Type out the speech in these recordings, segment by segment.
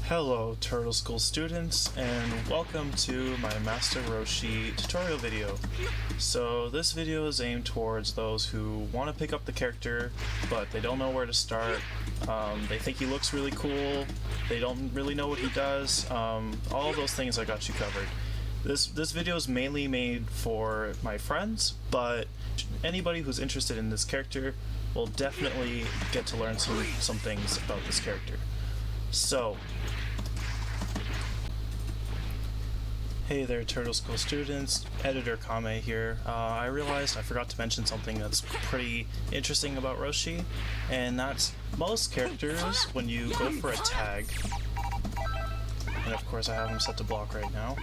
Hello Turtle School students, and welcome to my Master Roshi tutorial video. So this video is aimed towards those who want to pick up the character but they don't know where to start. They think he looks really cool, they don't really know what he does, all those things I got you covered. This video is mainly made for my friends, but anybody who's interested in this character will definitely get to learn some things about this character. So, hey there Turtle School students, Editor Kame here. I realized I forgot to mention something that's pretty interesting about Roshi, and that's most characters, when you go for a tag, and of course I have him set to block right now,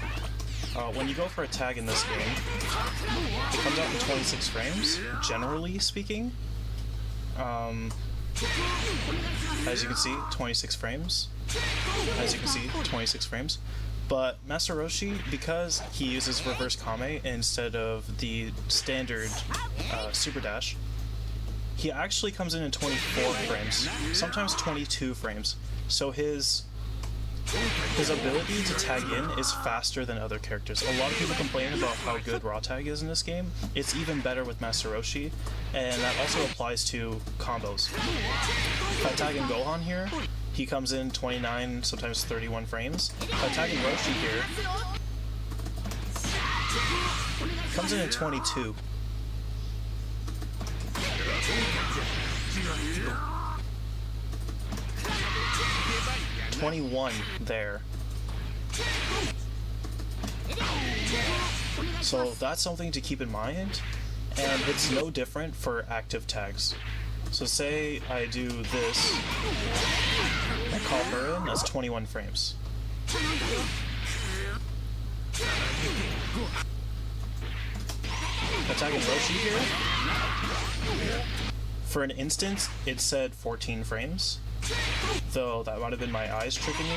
when you go for a tag in this game, it comes out in 26 frames, generally speaking. As you can see, 26 frames. As you can see, 26 frames. But Master Roshi, because he uses reverse Kame instead of the standard super dash, he actually comes in 24 frames, sometimes 22 frames. So his ability to tag in is faster than other characters. A lot of people complain about how good raw tag is in this game. It's even better with Master Roshi, and that also applies to combos. If I tag in Gohan here, he comes in 29, sometimes 31 frames. If I tag in Roshi here, he comes in 22. There. So that's something to keep in mind, and it's no different for active tags. So say I do this, I call her in, that's 21 frames. Attacking Roshi here, for an instance it said 14 frames. Though that might have been my eyes tricking me.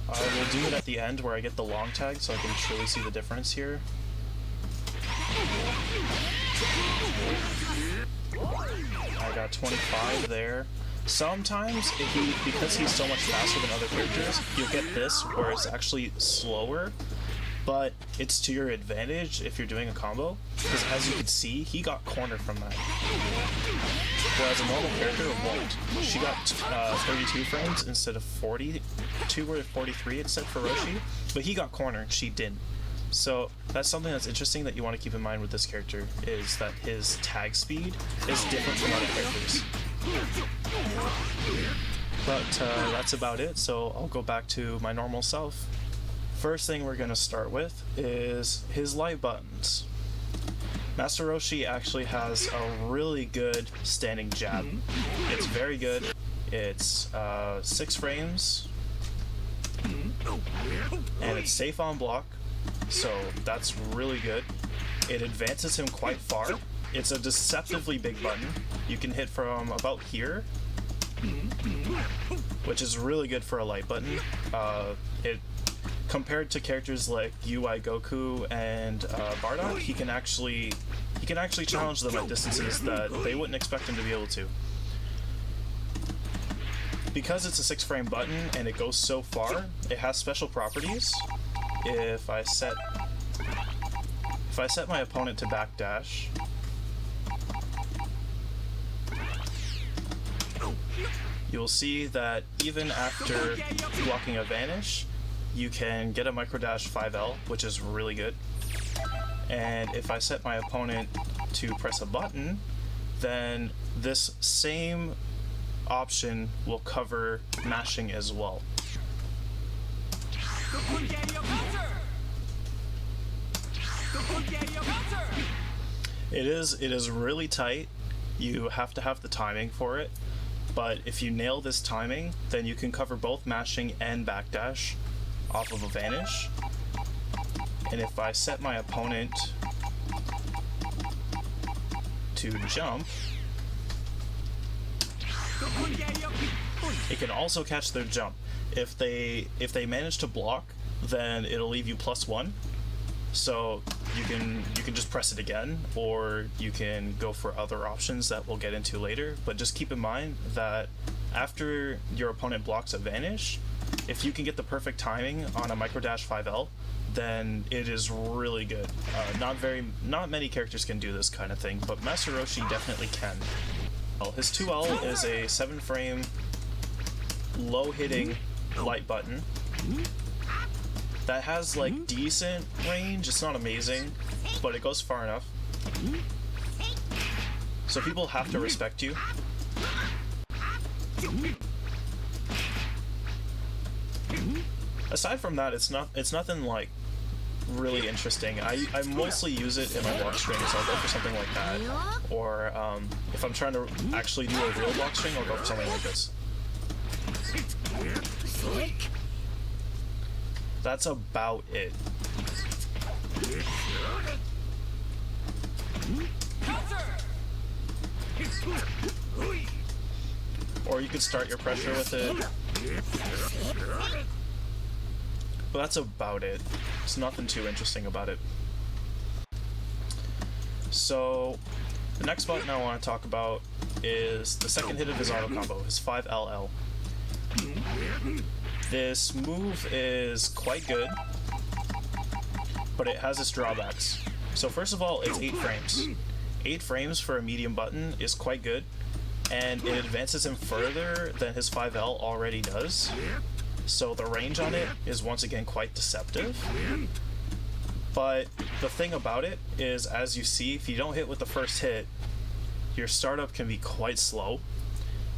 I will do it at the end where I get the long tag so I can truly see the difference here. I got 25 there. Sometimes, because he's so much faster than other characters, you'll get this where it's actually slower. But it's to your advantage if you're doing a combo, because as you can see, he got cornered from that. Whereas a normal character won't. She got 32 frames instead of 42 or 43 it said for Roshi, but he got cornered, she didn't. So that's something that's interesting that you want to keep in mind with this character, is that his tag speed is different from other characters. But that's about it, so I'll go back to my normal self. First thing we're going to start with is his light buttons. Master Roshi actually has a really good standing jab. It's very good. It's 6 frames, and it's safe on block, so that's really good. It advances him quite far. It's a deceptively big button. You can hit from about here, which is really good for a light button. Compared to characters like UI Goku and Bardock, he can actually challenge them at distances that they wouldn't expect him to be able to. Because it's a 6-frame button and it goes so far, it has special properties. If I set my opponent to backdash, you'll see that even after blocking a vanish, you can get a microdash 5L, which is really good. And if I set my opponent to press a button, then this same option will cover mashing as well. It is really tight. You have to have the timing for it, but if you nail this timing, then you can cover both mashing and backdash off of a vanish. And if I set my opponent to jump, it can also catch their jump. If they manage to block, then it'll leave you +1. So you can just press it again, or you can go for other options that we'll get into later. But just keep in mind that after your opponent blocks a vanish, if you can get the perfect timing on a micro dash 5L, then it is really good. Not many characters can do this kind of thing, but Master Roshi definitely can. Well, his 2L is a 7-frame, low-hitting light button that has like decent range. It's not amazing, but it goes far enough. So people have to respect you. Aside from that, it's nothing like really interesting. I mostly use it in my block string, so I'll go for something like that. Or if I'm trying to actually do a real block string, I'll go for something like this. That's about it. Or you could start your pressure with it. But that's about it. There's nothing too interesting about it. So, the next button I want to talk about is the second hit of his auto combo, his 5LL. This move is quite good, but it has its drawbacks. So first of all, it's 8 frames. 8 frames for a medium button is quite good, and it advances him further than his 5L already does. So the range on it is once again quite deceptive. But the thing about it is, as you see, if you don't hit with the first hit, your startup can be quite slow.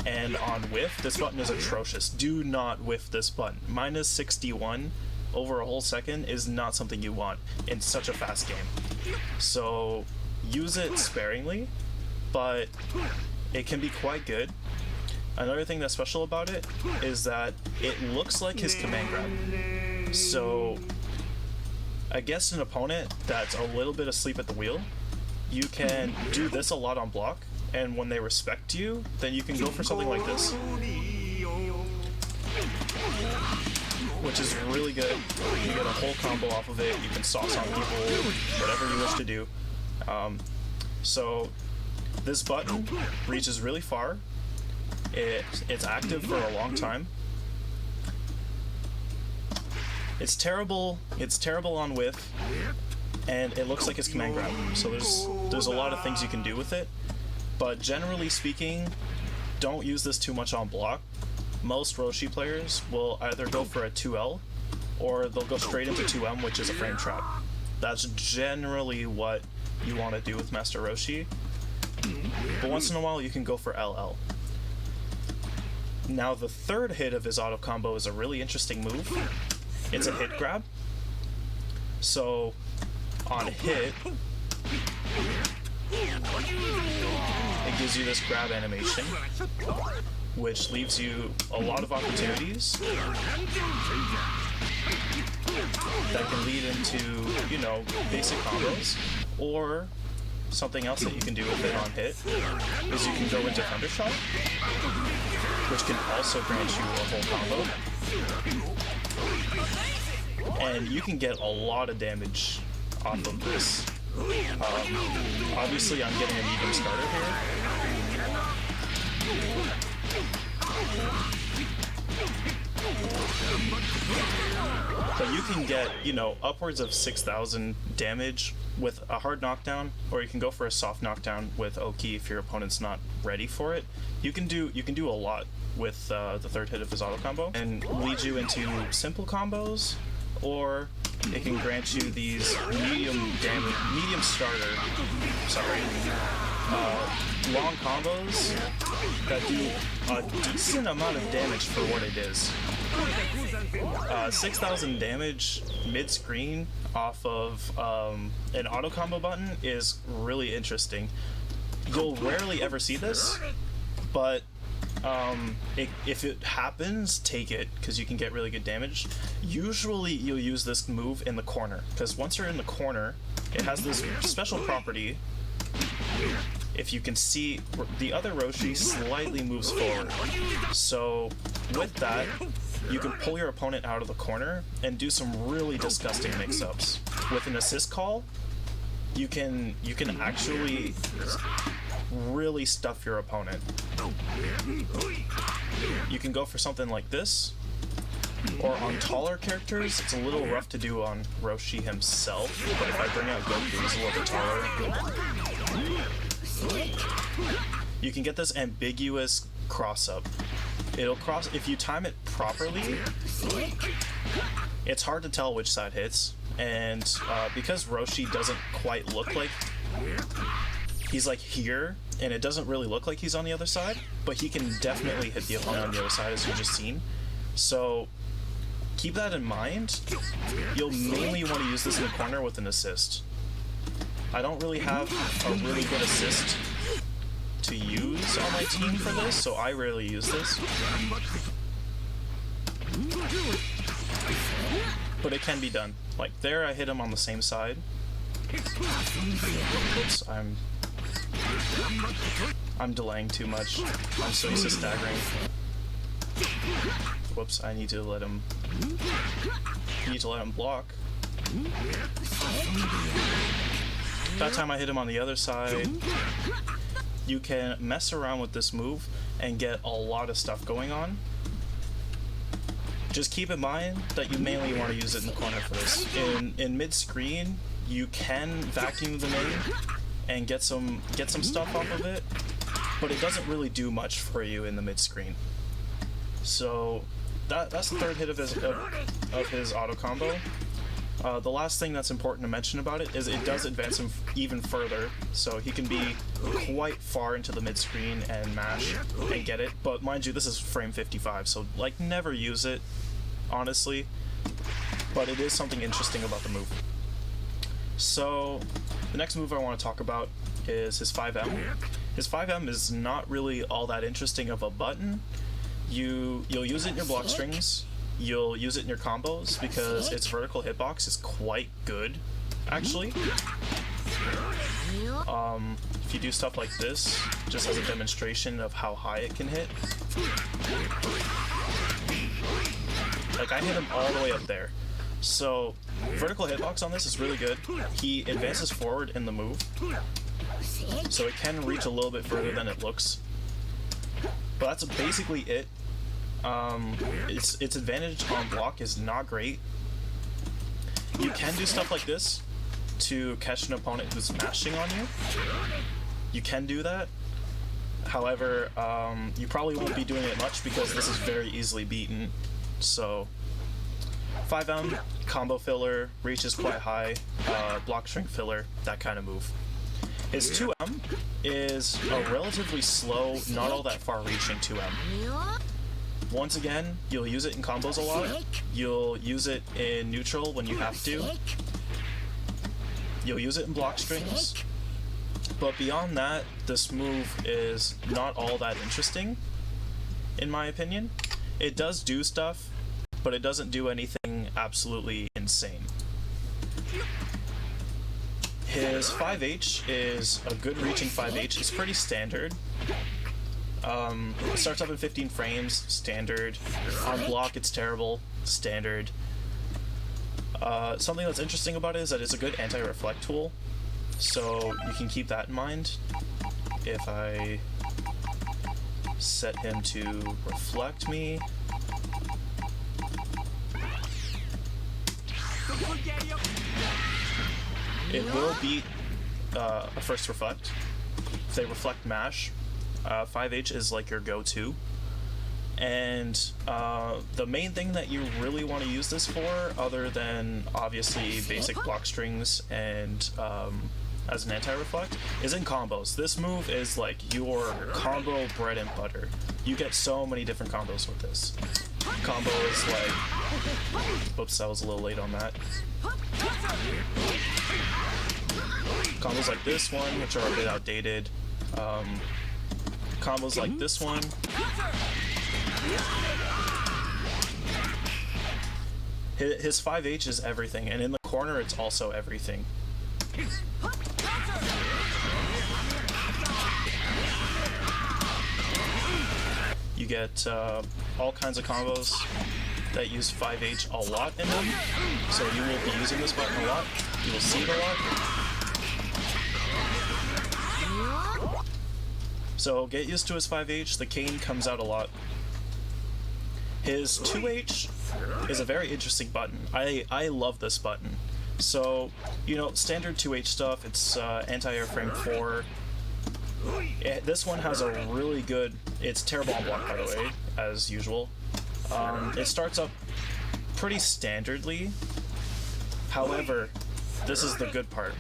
And on whiff, this button is atrocious. Do not whiff this button. Minus 61 over a whole second is not something you want in such a fast game. So use it sparingly, but it can be quite good. Another thing that's special about it is that it looks like his command grab. So against an opponent that's a little bit asleep at the wheel, you can do this a lot on block, and when they respect you, then you can go for something like this, which is really good. You get a whole combo off of it. You can sauce on people, whatever you wish to do. So this button reaches really far. It's active for a long time. It's terrible on whiff, and it looks like his command grab. So there's a lot of things you can do with it, but generally speaking, don't use this too much on block. Most Roshi players will either go for a 2L, or they'll go straight into 2M, which is a frame trap. That's generally what you want to do with Master Roshi, but once in a while you can go for LL. Now the third hit of his auto combo is a really interesting move. It's a hit grab. So on hit, it gives you this grab animation, which leaves you a lot of opportunities that can lead into, you know, basic combos. Or something else that you can do with it on hit is you can go into Thundershot, which can also grant you a whole combo. And you can get a lot of damage off of this. Obviously I'm getting a medium starter here. But you can get, you know, upwards of 6,000 damage with a hard knockdown, or you can go for a soft knockdown with Oki if your opponent's not ready for it. You can do a lot with the third hit of his auto combo, and lead you into simple combos, or it can grant you these medium starter, long combos that do a decent amount of damage for what it is. 6,000 damage mid-screen off of an auto combo button is really interesting. You'll rarely ever see this, but if it happens, take it, because you can get really good damage. Usually you'll use this move in the corner, because once you're in the corner, it has this special property. If you can see, the other Roshi slightly moves forward. So with that, you can pull your opponent out of the corner and do some really disgusting mix-ups. with an assist call, you can actually really stuff your opponent. You can go for something like this, or on taller characters, it's a little rough to do on Roshi himself, but if I bring out Goku, he's a little bit taller. You can get this ambiguous cross-up. It'll cross, if you time it properly, it's hard to tell which side hits, and because Roshi doesn't quite look like, he's like here, and it doesn't really look like he's on the other side, but he can definitely hit the opponent on the other side, as you just seen. So keep that in mind. You'll mainly want to use this in the corner with an assist. I don't really have a really good assist to use on my team for this, so I rarely use this. But it can be done. Like there, I hit him on the same side. Oops, I'm delaying too much. I'm so used to staggering. Whoops, I need to let him block. That time I hit him on the other side. You can mess around with this move and get a lot of stuff going on. Just keep in mind that you mainly want to use it in the corner for this. In mid-screen, you can vacuum the main and get some stuff off of it, but it doesn't really do much for you in the mid-screen. So that's the third hit of his auto combo. The last thing that's important to mention about it is it does advance him even further, so he can be quite far into the mid-screen and mash and get it, but mind you, this is frame 55, so like never use it, honestly, but it is something interesting about the move. So the next move I want to talk about is his 5M. His 5M is not really all that interesting of a button. You'll use it in your block strings. You'll use it in your combos because its vertical hitbox is quite good, actually. If you do stuff like this, just as a demonstration of how high it can hit. Like, I hit him all the way up there. So, vertical hitbox on this is really good. He advances forward in the move, so it can reach a little bit further than it looks. But that's basically it. Its advantage on block is not great. You can do stuff like this to catch an opponent who's mashing on you. You can do that. However, you probably won't be doing it much because this is very easily beaten. So 5M, combo filler, reach is quite high, block string filler, that kind of move. His 2M is a relatively slow, not all that far reaching 2M. Once again, you'll use it in combos a lot. You'll use it in neutral when you have to. You'll use it in block strings. But beyond that, this move is not all that interesting, in my opinion. It does do stuff, but it doesn't do anything absolutely insane. His 5H is a good reaching 5H. It's pretty standard. It starts up in 15 frames, standard. On block, it's terrible, standard. Something that's interesting about it is that it's a good anti-reflect tool, so you can keep that in mind. If I set him to reflect me, it will beat a first reflect. If they reflect mash, 5H is like your go-to. And the main thing that you really want to use this for, other than obviously basic block strings and as an anti-reflect, is in combos. This move is like your combo bread and butter. You get so many different combos with this. Combo is like... Whoops, I was a little late on that. Combos like this one, which are a bit outdated. Combos like this one. His 5H is everything, and in the corner it's also everything. You get all kinds of combos that use 5H a lot in them, so you will be using this button a lot. You will see it a lot. So get used to his 5H. The cane comes out a lot. His 2H is a very interesting button. I love this button. So, you know, standard 2H stuff, it's anti-air frame 4. This one has a really good, it's terrible on block, by the way, as usual. It starts up pretty standardly. However, this is the good part.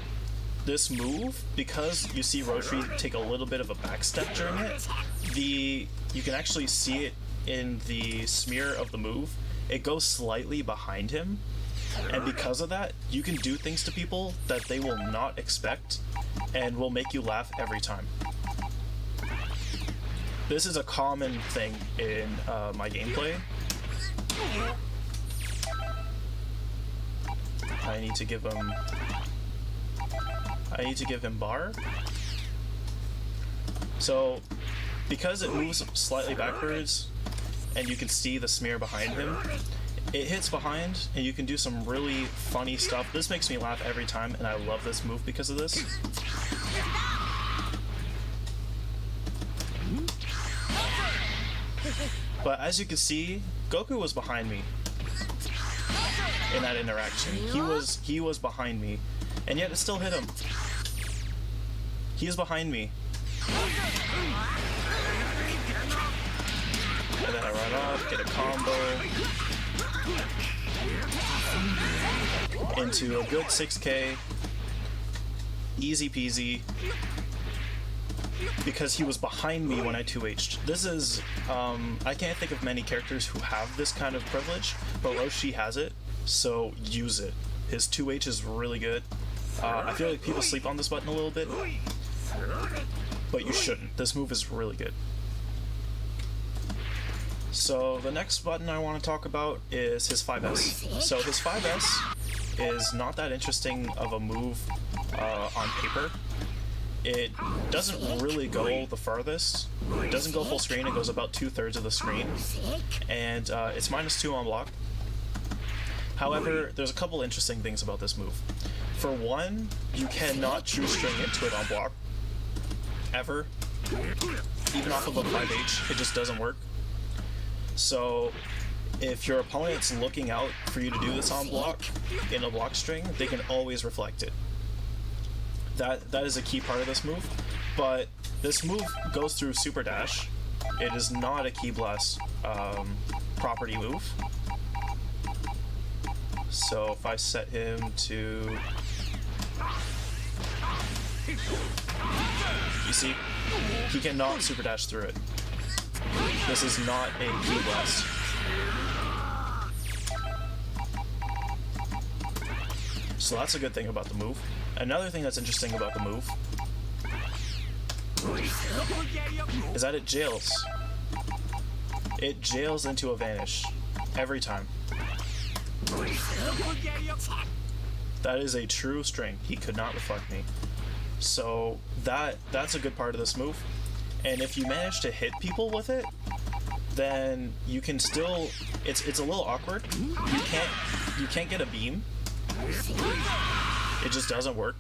This move, because you see Roshi take a little bit of a backstep during it, you can actually see it in the smear of the move. It goes slightly behind him, and because of that, you can do things to people that they will not expect and will make you laugh every time. This is a common thing in my gameplay. I need to give him bar. So, because it moves slightly backwards, and you can see the smear behind him, it hits behind, and you can do some really funny stuff. This makes me laugh every time, and I love this move because of this. But as you can see, Goku was behind me in that interaction. He was behind me, and yet it still hit him. He is behind me. And then I run off, get a combo into a good 6K. Easy peasy. Because he was behind me when I 2H'd. This is, I can't think of many characters who have this kind of privilege, but Roshi has it, so use it. His 2H is really good. I feel like people sleep on this button a little bit, but you shouldn't. This move is really good. So the next button I want to talk about is his 5S. So his 5S is not that interesting of a move on paper. It doesn't really go the farthest. It doesn't go full screen, it goes about 2/3 of the screen. And it's -2 on block. However, there's a couple interesting things about this move. For one, you cannot true string into it on block. Ever. Even off of a 5H, it just doesn't work. So, if your opponent's looking out for you to do this on block, in a block string, they can always reflect it. That is a key part of this move, but this move goes through Super Dash. It is not a Ki Blast property move. So if I set him to... You see? He cannot Super Dash through it. This is not a Ki Blast. So that's a good thing about the move. Another thing that's interesting about the move is that it jails. It jails into a vanish every time. That is a true string. He could not reflect me. So that's a good part of this move. And if you manage to hit people with it, then you can still... It's a little awkward. You can't get a beam. It just doesn't work.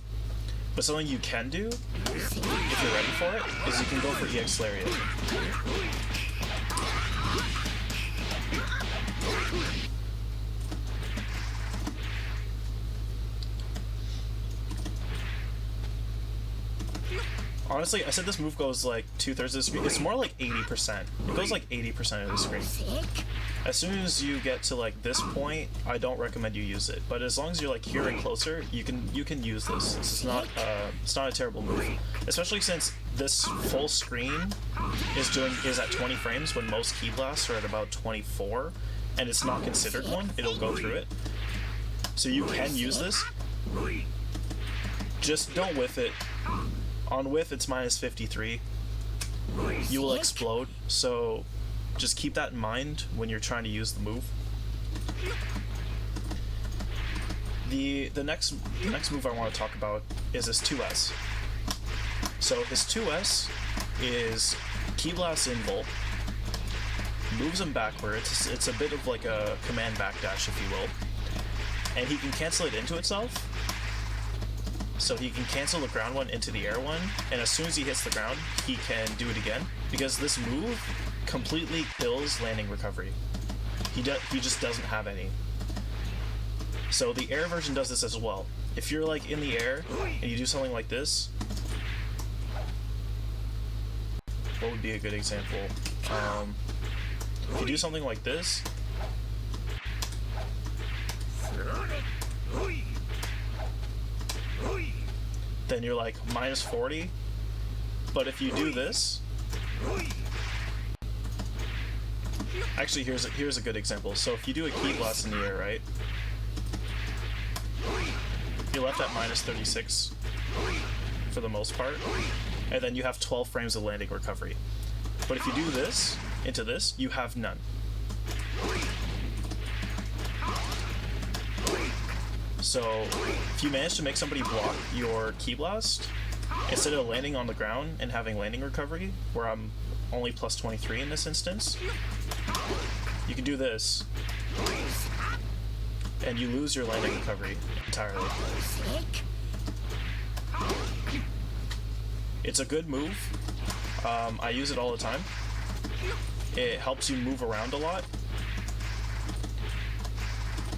But something you can do, if you're ready for it, is you can go for EX Lariat. Honestly, I said this move goes like 2/3 of the screen. It's more like 80%. It goes like 80% of the screen. As soon as you get to like this point, I don't recommend you use it. But as long as you're like here and closer, you can use this. It's not a terrible move, especially since this full screen is at 20 frames when most Ki Blasts are at about 24, and it's not considered one. It'll go through it, so you can use this. Just don't whiff it. On whiff, it's -53. You will explode, so just keep that in mind when you're trying to use the move. The next move I want to talk about is his 2S. So his 2S is Ki Blast Invul, moves him backwards. It's a bit of like a command backdash, if you will, and he can cancel it into itself. So he can cancel the ground one into the air one, and as soon as he hits the ground, he can do it again, because this move completely kills landing recovery. He just doesn't have any. So the air version does this as well. If you're like in the air and you do something like this, what would be a good example? If you do something like this, then you're like minus 40. But if you do this, actually here's a good example. So if you do a key blast in the air, right? You're left at minus 36 for the most part, and then you have 12 frames of landing recovery. But if you do this into this, you have none. So if you manage to make somebody block your key blast, instead of landing on the ground and having landing recovery, where I'm only plus 23 in this instance, you can do this, and you lose your landing recovery entirely. It's a good move. I use it all the time. It helps you move around a lot.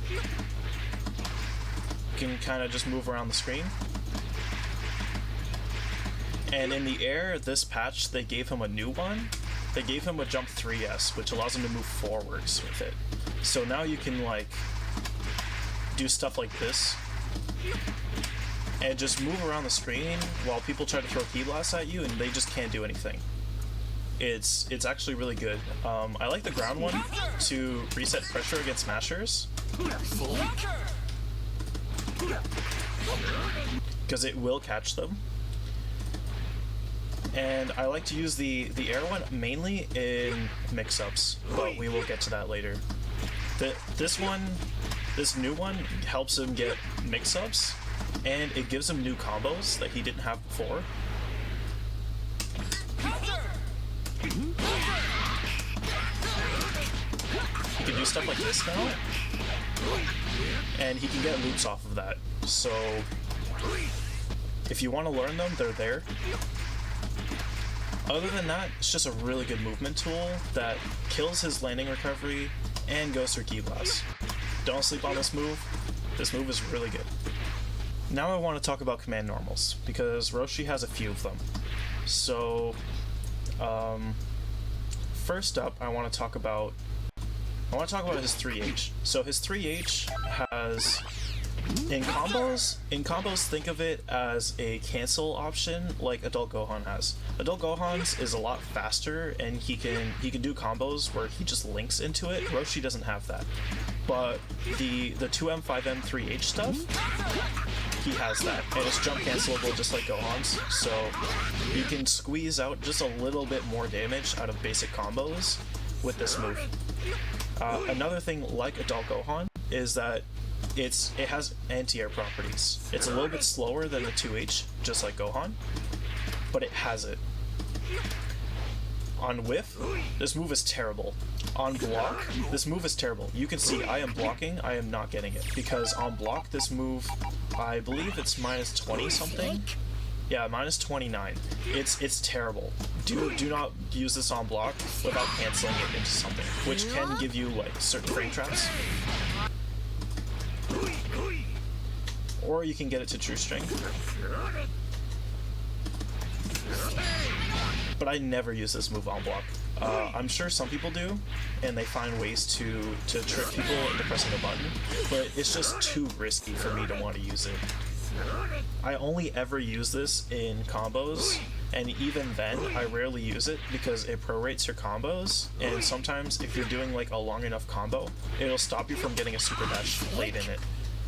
You can kind of just move around the screen. And in the air, this patch, they gave him a new one. They gave him a jump 3S, which allows him to move forwards with it. So now you can like do stuff like this and just move around the screen while people try to throw key blasts at you and they just can't do anything. It's actually really good. I like the ground one to reset pressure against smashers, because it will catch them. And I like to use the air one mainly in mix-ups, but we will get to that later. This new one helps him get mix-ups, and it gives him new combos that he didn't have before. He can do stuff like this now, and he can get loops off of that. So if you want to learn them, they're there. Other than that, it's just a really good movement tool that kills his landing recovery and goes through key blasts. Don't sleep on this move. This move is really good. Now I want to talk about command normals, because Roshi has a few of them. So, first up, I want to talk about his 3H. So his 3H has, in combos, think of it as a cancel option like Adult Gohan has. Adult Gohan's is a lot faster, and he can do combos where he just links into it. Roshi doesn't have that. But the 2M, 5M, 3H stuff, he has that, and it's jump cancelable just like Gohan's, so you can squeeze out just a little bit more damage out of basic combos with this move. Another thing like Adult Gohan is that it has anti-air properties. It's a little bit slower than the 2H, just like Gohan, but it has it. On whiff, this move is terrible. On block, this move is terrible. You can see I am blocking, I am not getting it, because on block, this move, I believe it's minus 20 something. Yeah, minus 29. It's terrible. Do not use this on block without canceling it into something, which can give you like certain frame traps. Or you can get it to true strength. But I never use this move on block. I'm sure some people do, and they find ways to trick people into pressing a button, but it's just too risky for me to want to use it. I only ever use this in combos, and even then, I rarely use it because it prorates your combos, and sometimes if you're doing like a long enough combo, it'll stop you from getting a super dash late in it.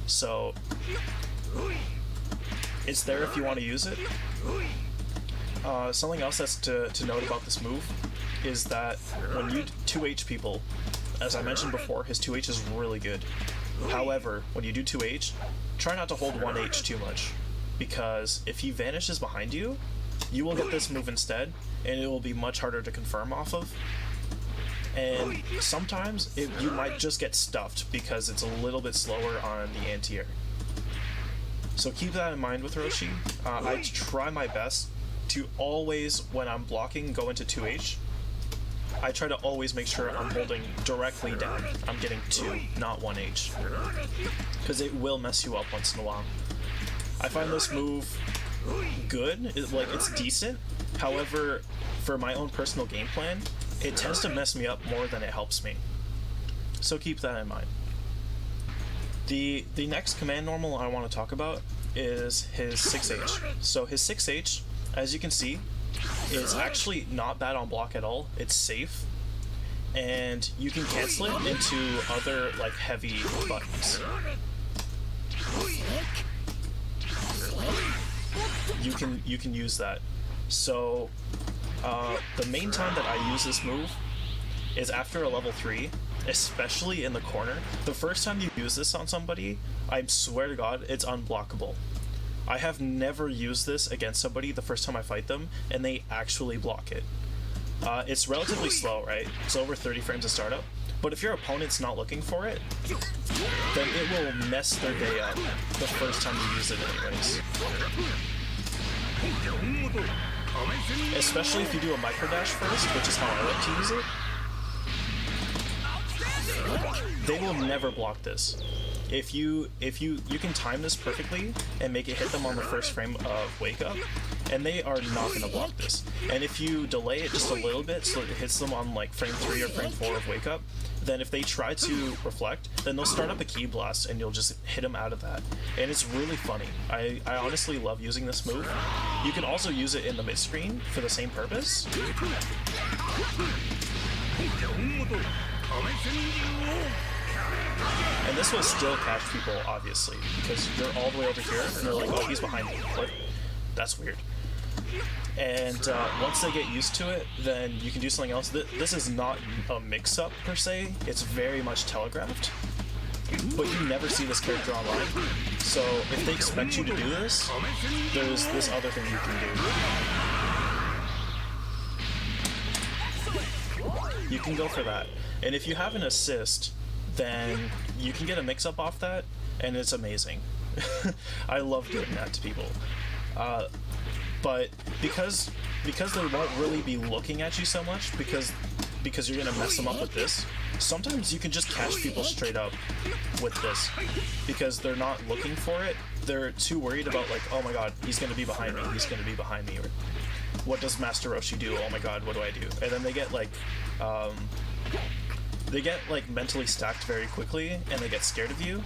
So, it's there if you want to use it. Something else that's to note about this move is that when you 2H people, as I mentioned before, his 2H is really good. However, when you do 2H, try not to hold 1H too much, because if he vanishes behind you, you will get this move instead, and it will be much harder to confirm off of. And sometimes you might just get stuffed because it's a little bit slower on the anti-air. So keep that in mind with Roshi. I try my best to always, when I'm blocking, go into 2H. I try to always make sure I'm holding directly down. I'm getting 2, not 1H. Because it will mess you up once in a while. I find this move good, it's decent. However, for my own personal game plan, it tends to mess me up more than it helps me. So keep that in mind. The next command normal I want to talk about is his 6H. So his 6H, as you can see, is actually not bad on block at all. It's safe, and you can cancel it into other like heavy buttons. You can use that. So the main time that I use this move is after a level 3, especially in the corner. The first time you use this on somebody, I swear to God, it's unblockable. I have never used this against somebody the first time I fight them, and they actually block it. It's relatively slow, right? It's over 30 frames of startup. But if your opponent's not looking for it, then it will mess their day up the first time you use it anyways. Especially if you do a micro dash first, which is how I like to use it. They will never block this. If you can time this perfectly and make it hit them on the first frame of wake up, and they are not going to block this. And if you delay it just a little bit so it hits them on like frame 3 or frame 4 of wake up, then if they try to reflect, then they'll start up a key blast and you'll just hit them out of that. And it's really funny. I honestly love using this move. You can also use it in the mid screen for the same purpose. And this will still catch people, obviously, because you're all the way over here, and they're like, oh, he's behind me. What? That's weird. And once they get used to it, then you can do something else. This is not a mix-up, per se. It's very much telegraphed. But you never see this character online. So if they expect you to do this, there's this other thing you can do. You can go for that. And if you have an assist, then you can get a mix-up off that, and it's amazing. I love doing that to people. But because they won't really be looking at you so much, because you're gonna mess them up with this, sometimes you can just catch people straight up with this. Because they're not looking for it, they're too worried about like, oh my god, he's gonna be behind me, he's gonna be behind me, or what does Master Roshi do? Oh my god, what do I do? And then they get like, mentally stacked very quickly, and they get scared of you.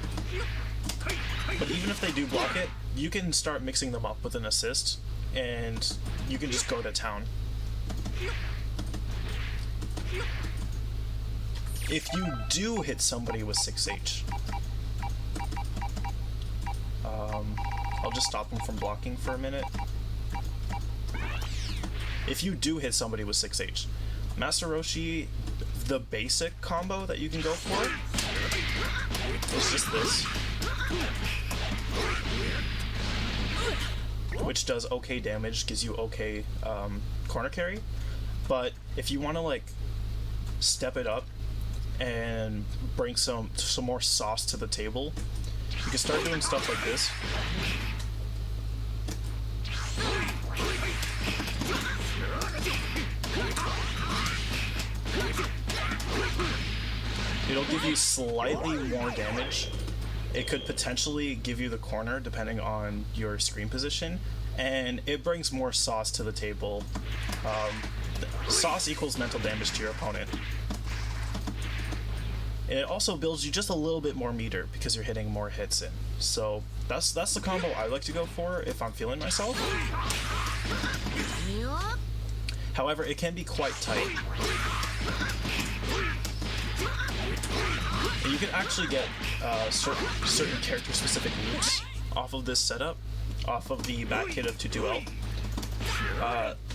But even if they do block it, you can start mixing them up with an assist, and you can just go to town. If you do hit somebody with 6H, I'll just stop them from blocking for a minute. If you do hit somebody with 6H, Master Roshi, the basic combo that you can go for is just this, which does okay damage, gives you okay corner carry. But if you want to like step it up and bring some more sauce to the table, you can start doing stuff like this. It'll give you slightly more damage. It could potentially give you the corner depending on your screen position, and it brings more sauce to the table. Sauce equals mental damage to your opponent. And it also builds you just a little bit more meter because you're hitting more hits in. So that's the combo I like to go for if I'm feeling myself. However, it can be quite tight. And you can actually get certain character-specific loops off of this setup, off of the back hit of Tutuel.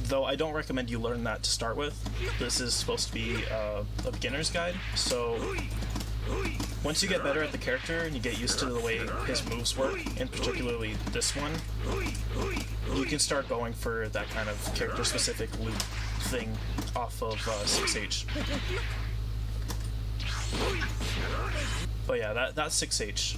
Though I don't recommend you learn that to start with. This is supposed to be a beginner's guide, so once you get better at the character and you get used to the way his moves work, and particularly this one, you can start going for that kind of character-specific loop thing off of 6H. But yeah, that's 6H.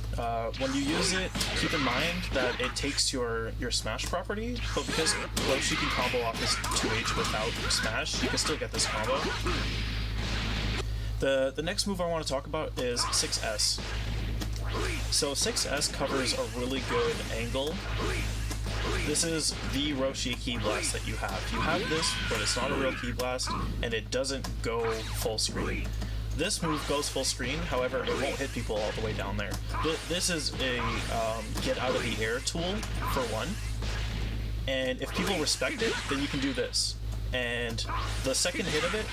When you use it, keep in mind that it takes your smash property, but because Roshi can combo off his 2H without smash, you can still get this combo. The next move I want to talk about is 6S. So 6S covers a really good angle. This is the Roshi Ki Blast that you have. You have this, but it's not a real Ki Blast, and it doesn't go full screen. This move goes full screen, however, it won't hit people all the way down there. This is a get out of the air tool, for one. And if people respect it, then you can do this. And the second hit of it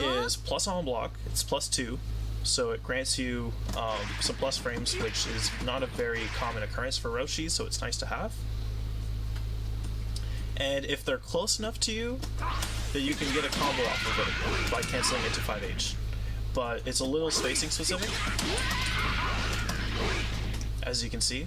is plus on block, it's +2. So it grants you some plus frames, which is not a very common occurrence for Roshi, so it's nice to have. And if they're close enough to you, then you can get a combo off of it by canceling it to 5H. But it's a little spacing specific, as you can see.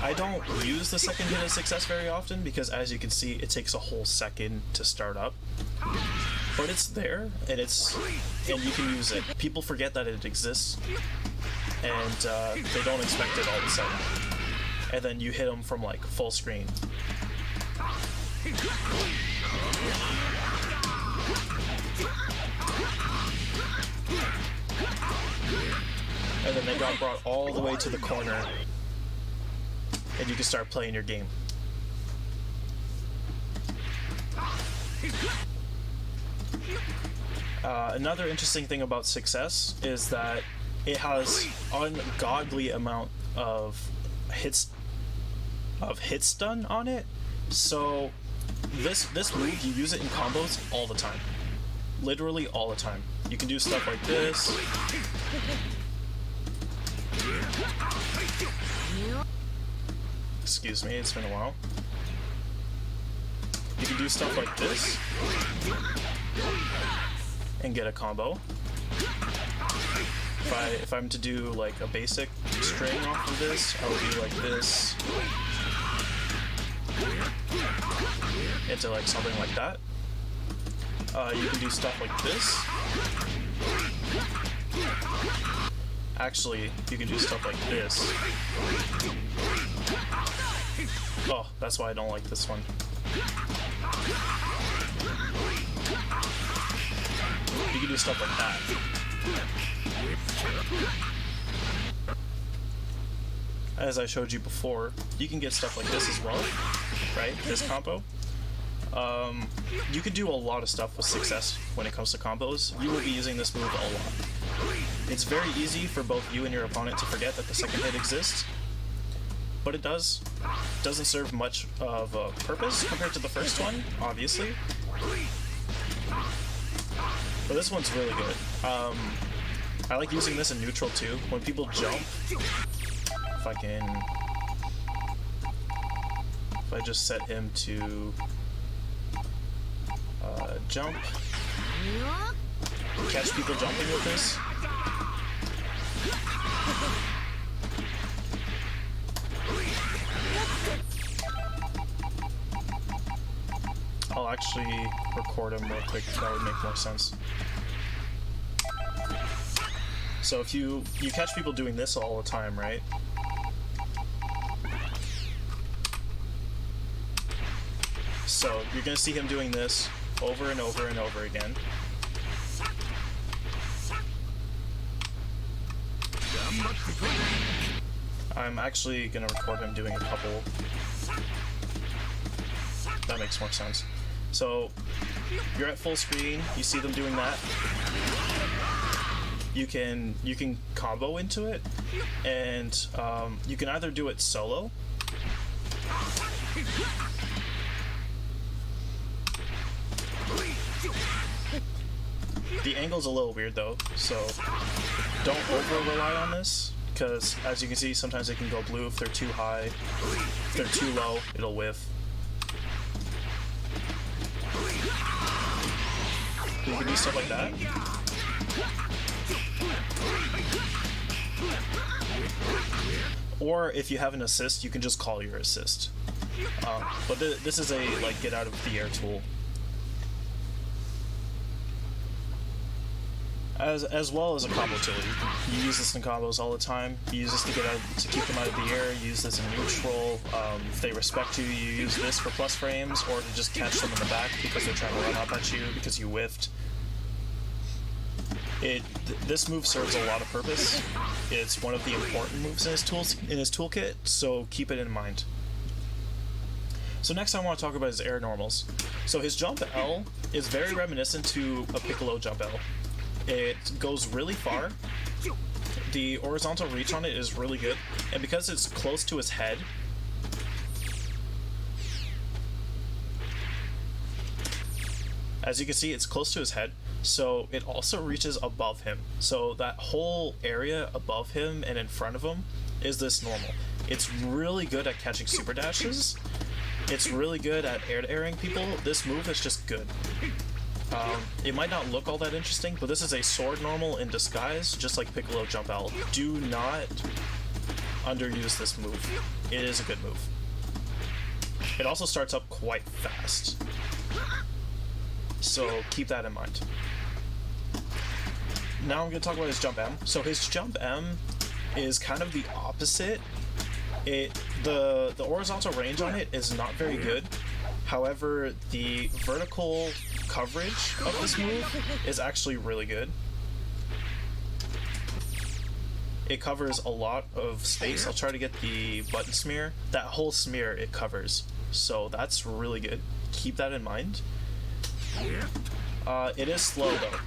I don't use the second hit of 6S very often because, as you can see, it takes a whole second to start up. But it's there, and you can use it. People forget that it exists, and they don't expect it all of a sudden. And then you hit them from like full screen. And then they got brought all the way to the corner, and you can start playing your game. Another interesting thing about 6S is that it has ungodly amount of hits done on it. So this move, you use it in combos all the time, literally all the time. You can do stuff like this. Excuse me, it's been a while. You can do stuff like this and get a combo. If I'm to do like a basic string off of this, I would do like this into like something like that. You can do stuff like this. Actually, you can do stuff like this. Oh, that's why I don't like this one. You can do stuff like that. As I showed you before, you can get stuff like this as well, right? This combo. You could do a lot of stuff with 6S when it comes to combos. You will be using this move a lot. It's very easy for both you and your opponent to forget that the second hit exists, but it doesn't serve much of a purpose compared to the first one, obviously. But this one's really good. I like using this in neutral too. When people jump, if I just set him to jump, catch people jumping with this. I'll actually record him real quick, that would make more sense. So if you catch people doing this all the time, right? So you're gonna see him doing this over and over and over again. I'm actually gonna record him doing a couple. That makes more sense. So you're at full screen, you see them doing that. You can combo into it, and you can either do it solo. The angle's a little weird though, so don't over rely on this, because as you can see, sometimes it can go blue if they're too high. If they're too low, it'll whiff. You can do stuff like that. Or if you have an assist, you can just call your assist. But this is a like get out of the air tool. As well as a combo tool. You use this in combos all the time. You use this to keep them out of the air. You use this in neutral. If they respect you, you use this for plus frames, or to just catch them in the back because they're trying to run up at you because you whiffed. This move serves a lot of purpose. It's one of the important moves in his toolkit, so keep it in mind. So next I want to talk about his air normals. So his jump L is very reminiscent to a Piccolo jump L. It goes really far. The horizontal reach on it is really good, and because it's close to his head, as you can see, it's close to his head, so it also reaches above him. So that whole area above him and in front of him is this normal. It's really good at catching super dashes. It's really good at air-to-airing people. This move is just good. It might not look all that interesting, but this is a sword normal in disguise, just like Piccolo Jump L. Do not underuse this move. It is a good move. It also starts up quite fast, so keep that in mind. Now I'm going to talk about his Jump M. So his Jump M is kind of the opposite. The horizontal range on it is not very good. However, the vertical coverage of this move is actually really good. It covers a lot of space. I'll try to get the button smear. That whole smear it covers, so that's really good. Keep that in mind. It is slow though.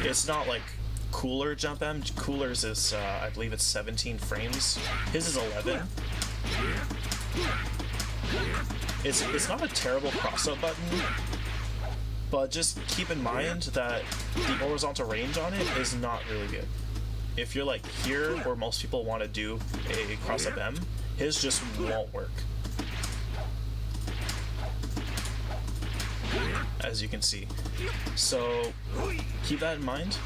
It's not like Cooler Jump M. Cooler's is, I believe it's 17 frames. His is 11. It's not a terrible cross-up button, but just keep in mind that the horizontal range on it is not really good. If you're like here, where most people want to do a cross-up M, his just won't work. As you can see. So keep that in mind.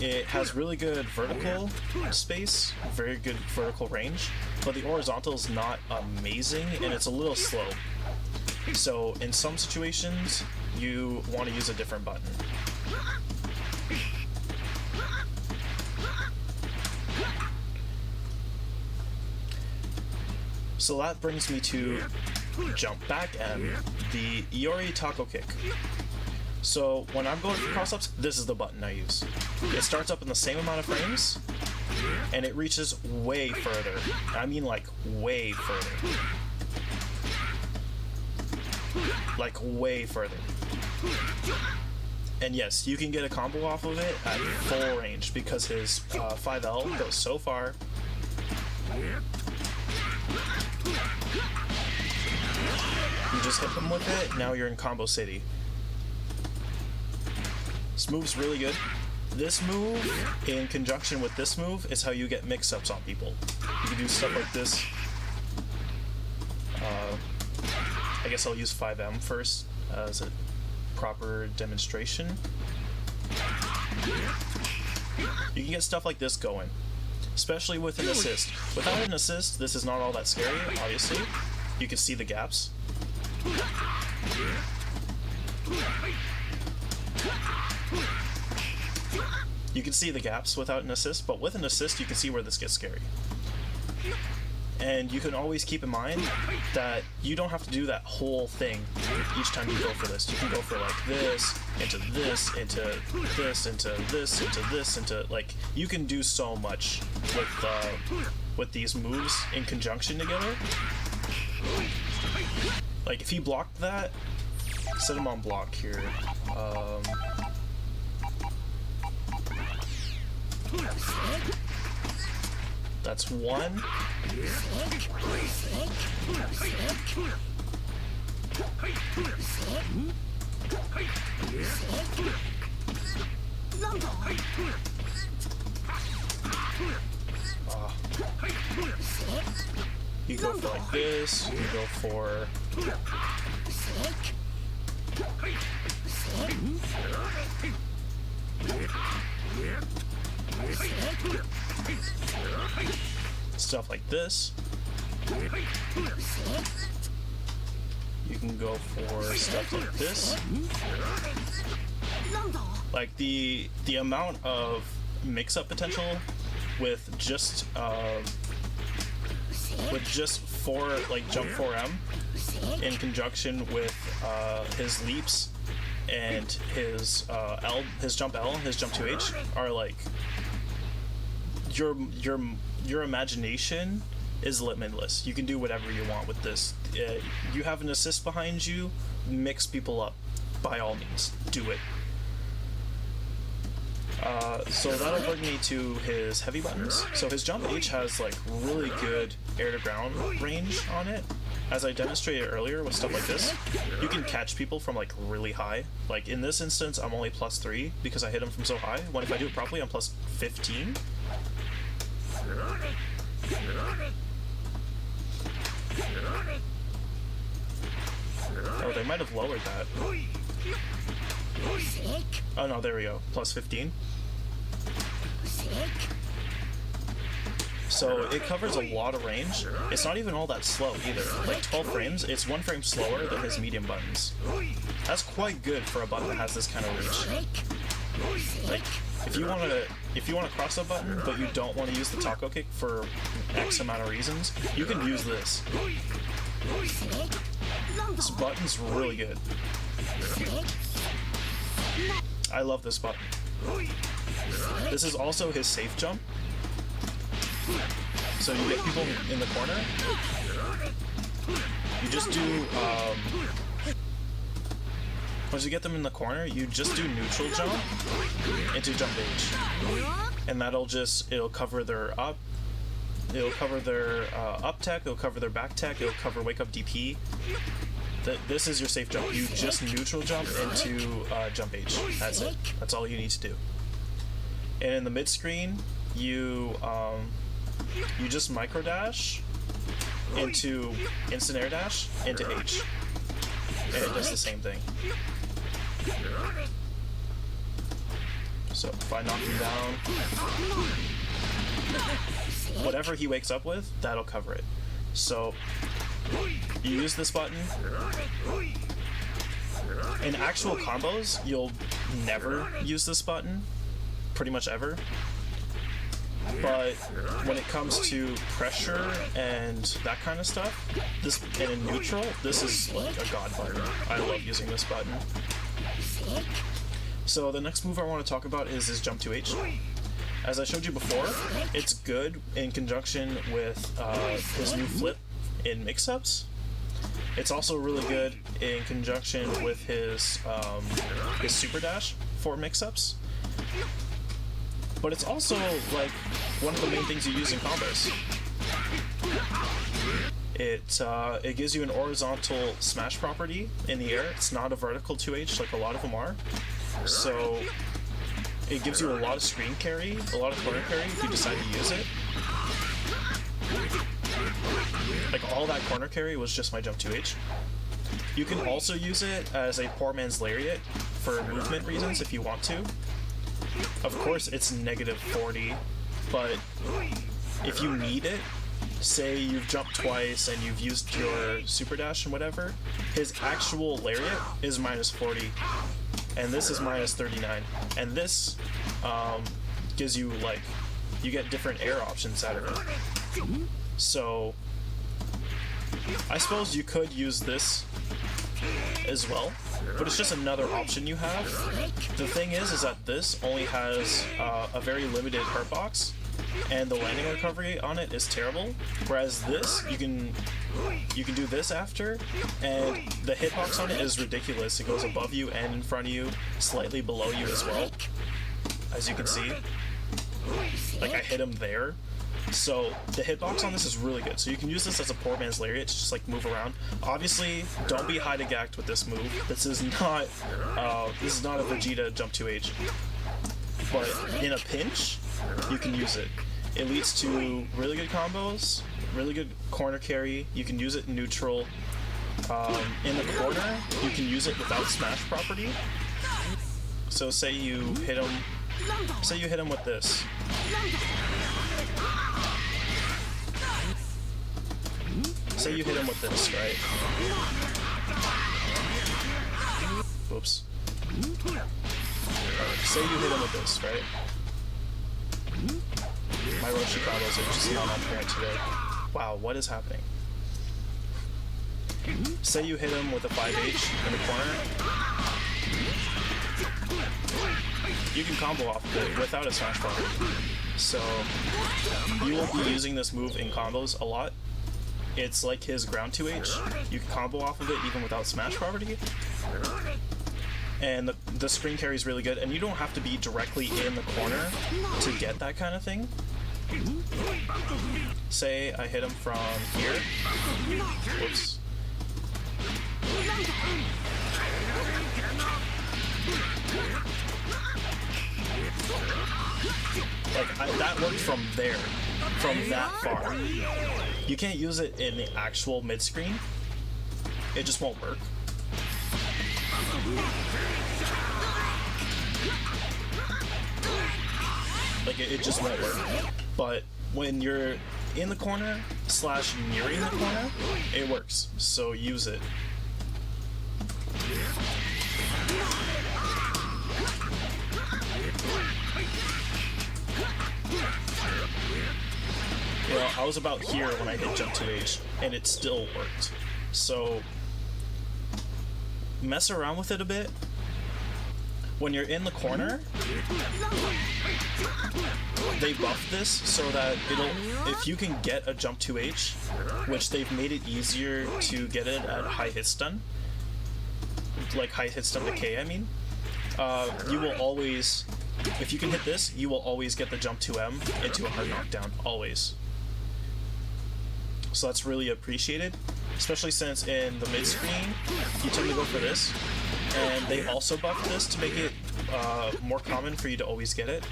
It has really good vertical space, very good vertical range, but the horizontal is not amazing and it's a little slow. So in some situations, you want to use a different button. So that brings me to Jump Back M, the Iori Taco Kick. So when I'm going for cross-ups, this is the button I use. It starts up in the same amount of frames, and it reaches way further. I mean like way further. Like way further. And yes, you can get a combo off of it at full range because his 5L goes so far. You just hit them with it, now you're in Combo City. This move's really good. This move, in conjunction with this move, is how you get mix-ups on people. You can do stuff like this. I guess I'll use 5M first as a proper demonstration. You can get stuff like this going, especially with an assist. Without an assist, this is not all that scary, obviously. You can see the gaps. You can see the gaps without an assist, but with an assist you can see where this gets scary. And you can always keep in mind that you don't have to do that whole thing each time you go for this. You can go for like this, into this, into this, into this, into this, into like, you can do so much with these moves in conjunction together. Like if he blocked that, set him on block here. That's one. You go for like this, you go for... Stuff like this. You can go for stuff like this. Like the amount of mix-up potential with just 4 like jump 4M in conjunction with his leaps and his jump L, his jump 2H are like your imagination is limitless. You can do whatever you want with this. You have an assist behind you, mix people up. By all means, do it. So that'll bring me to his heavy buttons. So his jump H has like really good air to ground range on it. As I demonstrated earlier with stuff like this, you can catch people from like really high. Like in this instance, I'm only +3 because I hit him from so high. When if I do it properly, I'm +15. Oh, they might have lowered that. Oh no, there we go. +15. So it covers a lot of range. It's not even all that slow either. Like 12 frames, it's 1 frame slower than his medium buttons. That's quite good for a button that has this kind of reach. Like if you want to cross a button but you don't want to use the taco kick for X amount of reasons, you can use this. This button's really good. I love this button. This is also his safe jump. So you get people in the corner. You just do once you get them in the corner, you just do neutral jump into jump H, and it'll cover their up. It'll cover their up tech. It'll cover their back tech. It'll cover wake up DP. This is your safe jump. You just neutral jump into jump H. That's it. That's all you need to do. And in the mid screen, you just micro dash into instant air dash into H, and it does the same thing. So if I knock him down, whatever he wakes up with, that'll cover it. So you use this button. In actual combos, you'll never use this button, pretty much ever. But when it comes to pressure and that kind of stuff, and in neutral, this is like a god button. I love using this button. So the next move I want to talk about is his jump 2H. As I showed you before, it's good in conjunction with his new flip in mix-ups. It's also really good in conjunction with his super dash for mix-ups. But it's also like one of the main things you use in combos. It gives you an horizontal smash property in the air. It's not a vertical 2H like a lot of them are. So it gives you a lot of screen carry, a lot of corner carry if you decide to use it. Like all that corner carry was just my jump 2H. You can also use it as a poor man's Lariat for movement reasons if you want to. Of course it's -40, but if you need it, say you've jumped twice and you've used your super dash and whatever, his actual Lariat is -40, and this is -39, and this gives you like, you get different air options out of it. So I suppose you could use this as well, but it's just another option you have. The thing is that this only has a very limited hurt box, and the landing recovery on it is terrible. Whereas this, you can do this after, and the hitbox on it is ridiculous. It goes above you and in front of you, slightly below you as well, as you can see. Like I hit him there. So the hitbox on this is really good. So you can use this as a poor man's Lariat to just like move around. Obviously, don't be hide gacked with this move. This is not a Vegeta jump 2H. But in a pinch, you can use it. It leads to really good combos, really good corner carry. You can use it in neutral. In the corner, you can use it without smash property. So say you hit him with this. Say you hit him with this, right? Oops. Say you hit him with this, right? My Roshi combos are just not on point today. Wow, what is happening? Say you hit him with a 5H in the corner. You can combo off of it without a smash bar. So you will be using this move in combos a lot. It's like his ground 2H. You can combo off of it even without smash property. And the screen carry is really good, and you don't have to be directly in the corner to get that kind of thing. Say I hit him from here. Whoops. Like, that worked from there, from that far. You can't use it in the actual mid-screen. It just won't work. Like, it just won't work. But when you're in the corner / nearing the corner, it works. So use it. You know, I was about here when I hit jump 2H, and it still worked. So mess around with it a bit. When you're in the corner, they buff this so that if you can get a jump 2H, which they've made it easier to get it at high hit stun, like high hit stun decay, I mean, you will always, if you can hit this, you will always get the jump 2M into a hard knockdown, always. So that's really appreciated, especially since in the mid-screen, you tend to go for this, and they also buffed this to make it more common for you to always get it.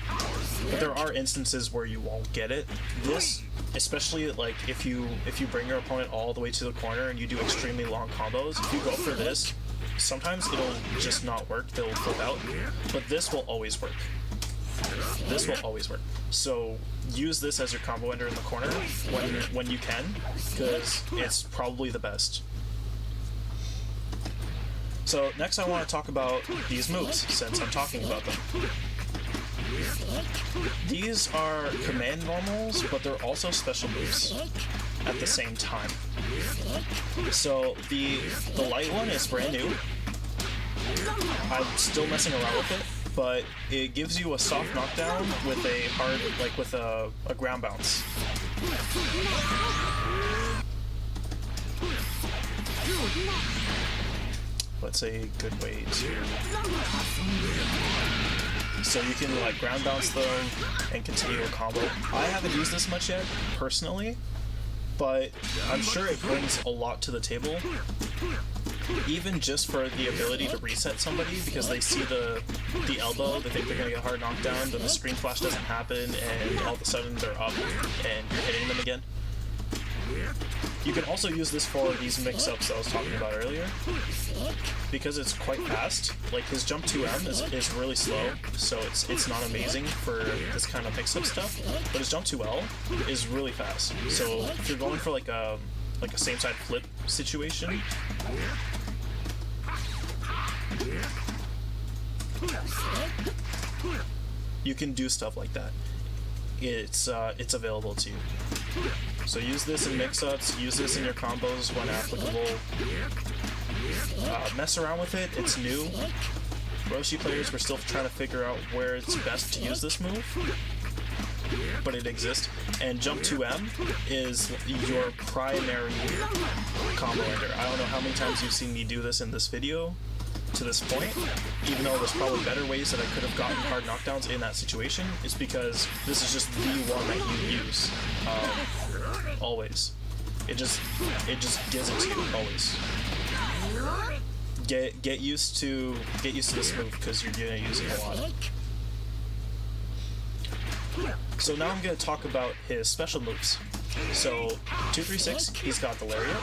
But there are instances where you won't get it. This, especially like if you bring your opponent all the way to the corner and you do extremely long combos, if you go for this, sometimes it'll just not work, they'll flip out, but this will always work. This will always work. So use this as your combo ender in the corner when you can, because it's probably the best. So next I want to talk about these moves, since I'm talking about them. These are command normals, but they're also special moves at the same time. So the light one is brand new. I'm still messing around with it, but it gives you a soft knockdown with a hard, like with a ground bounce. What's a good way to... So you can like ground bounce them and continue a combo. I haven't used this much yet, personally, but I'm sure it brings a lot to the table. Even just for the ability to reset somebody, because they see the elbow, they think they're gonna get a hard knockdown, then the screen flash doesn't happen, and all of a sudden they're up and you're hitting them again. You can also use this for these mix-ups that I was talking about earlier, because it's quite fast. Like his jump 2M is really slow, so it's not amazing for this kind of mix-up stuff. But his jump 2L is really fast. So if you're going for like a same side flip situation, you can do stuff like that. It's available to you. So use this in mix-ups, use this in your combos when applicable. Mess around with it, it's new. Roshi players were still trying to figure out where it's best to use this move, but it exists. And jump 2M is your primary combo ender. I don't know how many times you've seen me do this in this video to this point, even though there's probably better ways that I could have gotten hard knockdowns in that situation. It's because this is just the one that you use always. It just gives it to you always. Get used to this move, because you're gonna use it a lot. So now I'm gonna talk about his special moves. So 236, he's got the Lariat.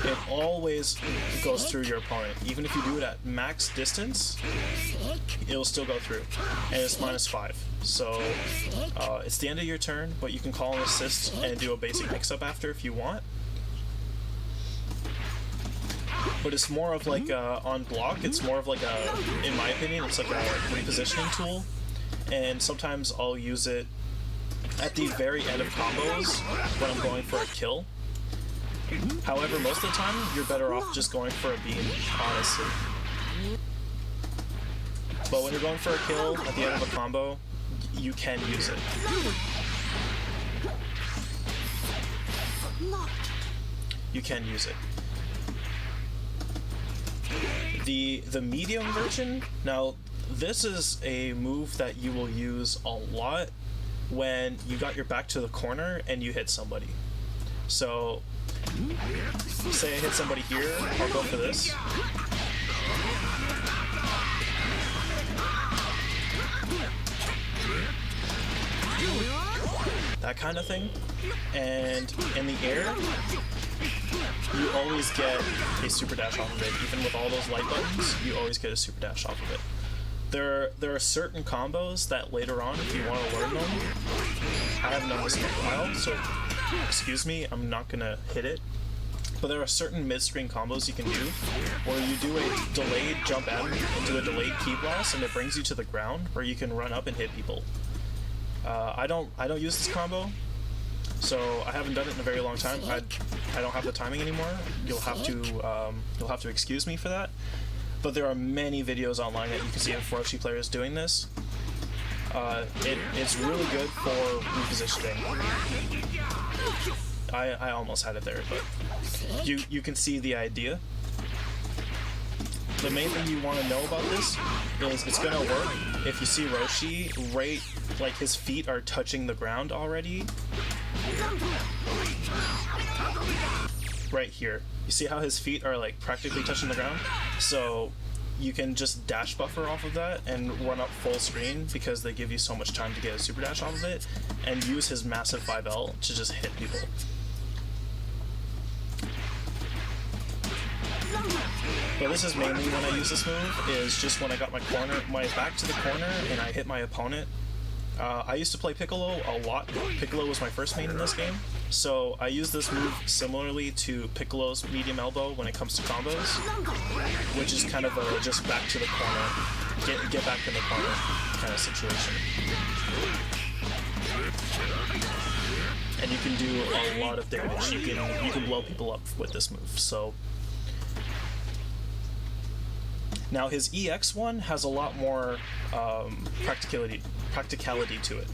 It always goes through your opponent. Even if you do it at max distance, it'll still go through. And it's -5. So it's the end of your turn, but you can call an assist and do a basic mix-up after if you want. But it's more of like on block, it's more of like a, in my opinion, it's like a repositioning tool. And sometimes I'll use it at the very end of combos when I'm going for a kill. However, most of the time, you're better off just going for a beam, honestly. But when you're going for a kill at the end of a combo, you can use it. You can use it. The medium version, now this is a move that you will use a lot when you got your back to the corner and you hit somebody. So, say I hit somebody here, I'll go for this. That kind of thing. And in the air, you always get a super dash off of it. Even with all those light buttons, you always get a super dash off of it. There are certain combos that later on, if you want to learn them, I haven't done this in a while, so excuse me, I'm not gonna hit it. But there are certain mid-screen combos you can do where you do a delayed jump M into a delayed key blast, and it brings you to the ground where you can run up and hit people. I don't use this combo, so I haven't done it in a very long time. I don't have the timing anymore. You'll have to excuse me for that. But there are many videos online that you can see of Roshi players doing this. It's really good for repositioning. I almost had it there, but you can see the idea. The main thing you want to know about this is it's gonna work if you see Roshi right, like his feet are touching the ground already. Right here. You see how his feet are like practically touching the ground? So you can just dash buffer off of that and run up full screen because they give you so much time to get a super dash off of it, and use his massive 5L to just hit people. But this is mainly when I use this move, is just when I got my back to the corner and I hit my opponent. I used to play Piccolo a lot. Piccolo was my first main in this game, so I use this move similarly to Piccolo's medium elbow when it comes to combos, which is kind of a just back to the corner, get back in the corner kind of situation. And you can do a lot of damage. You can blow people up with this move. So now his EX one has a lot more practicality to it.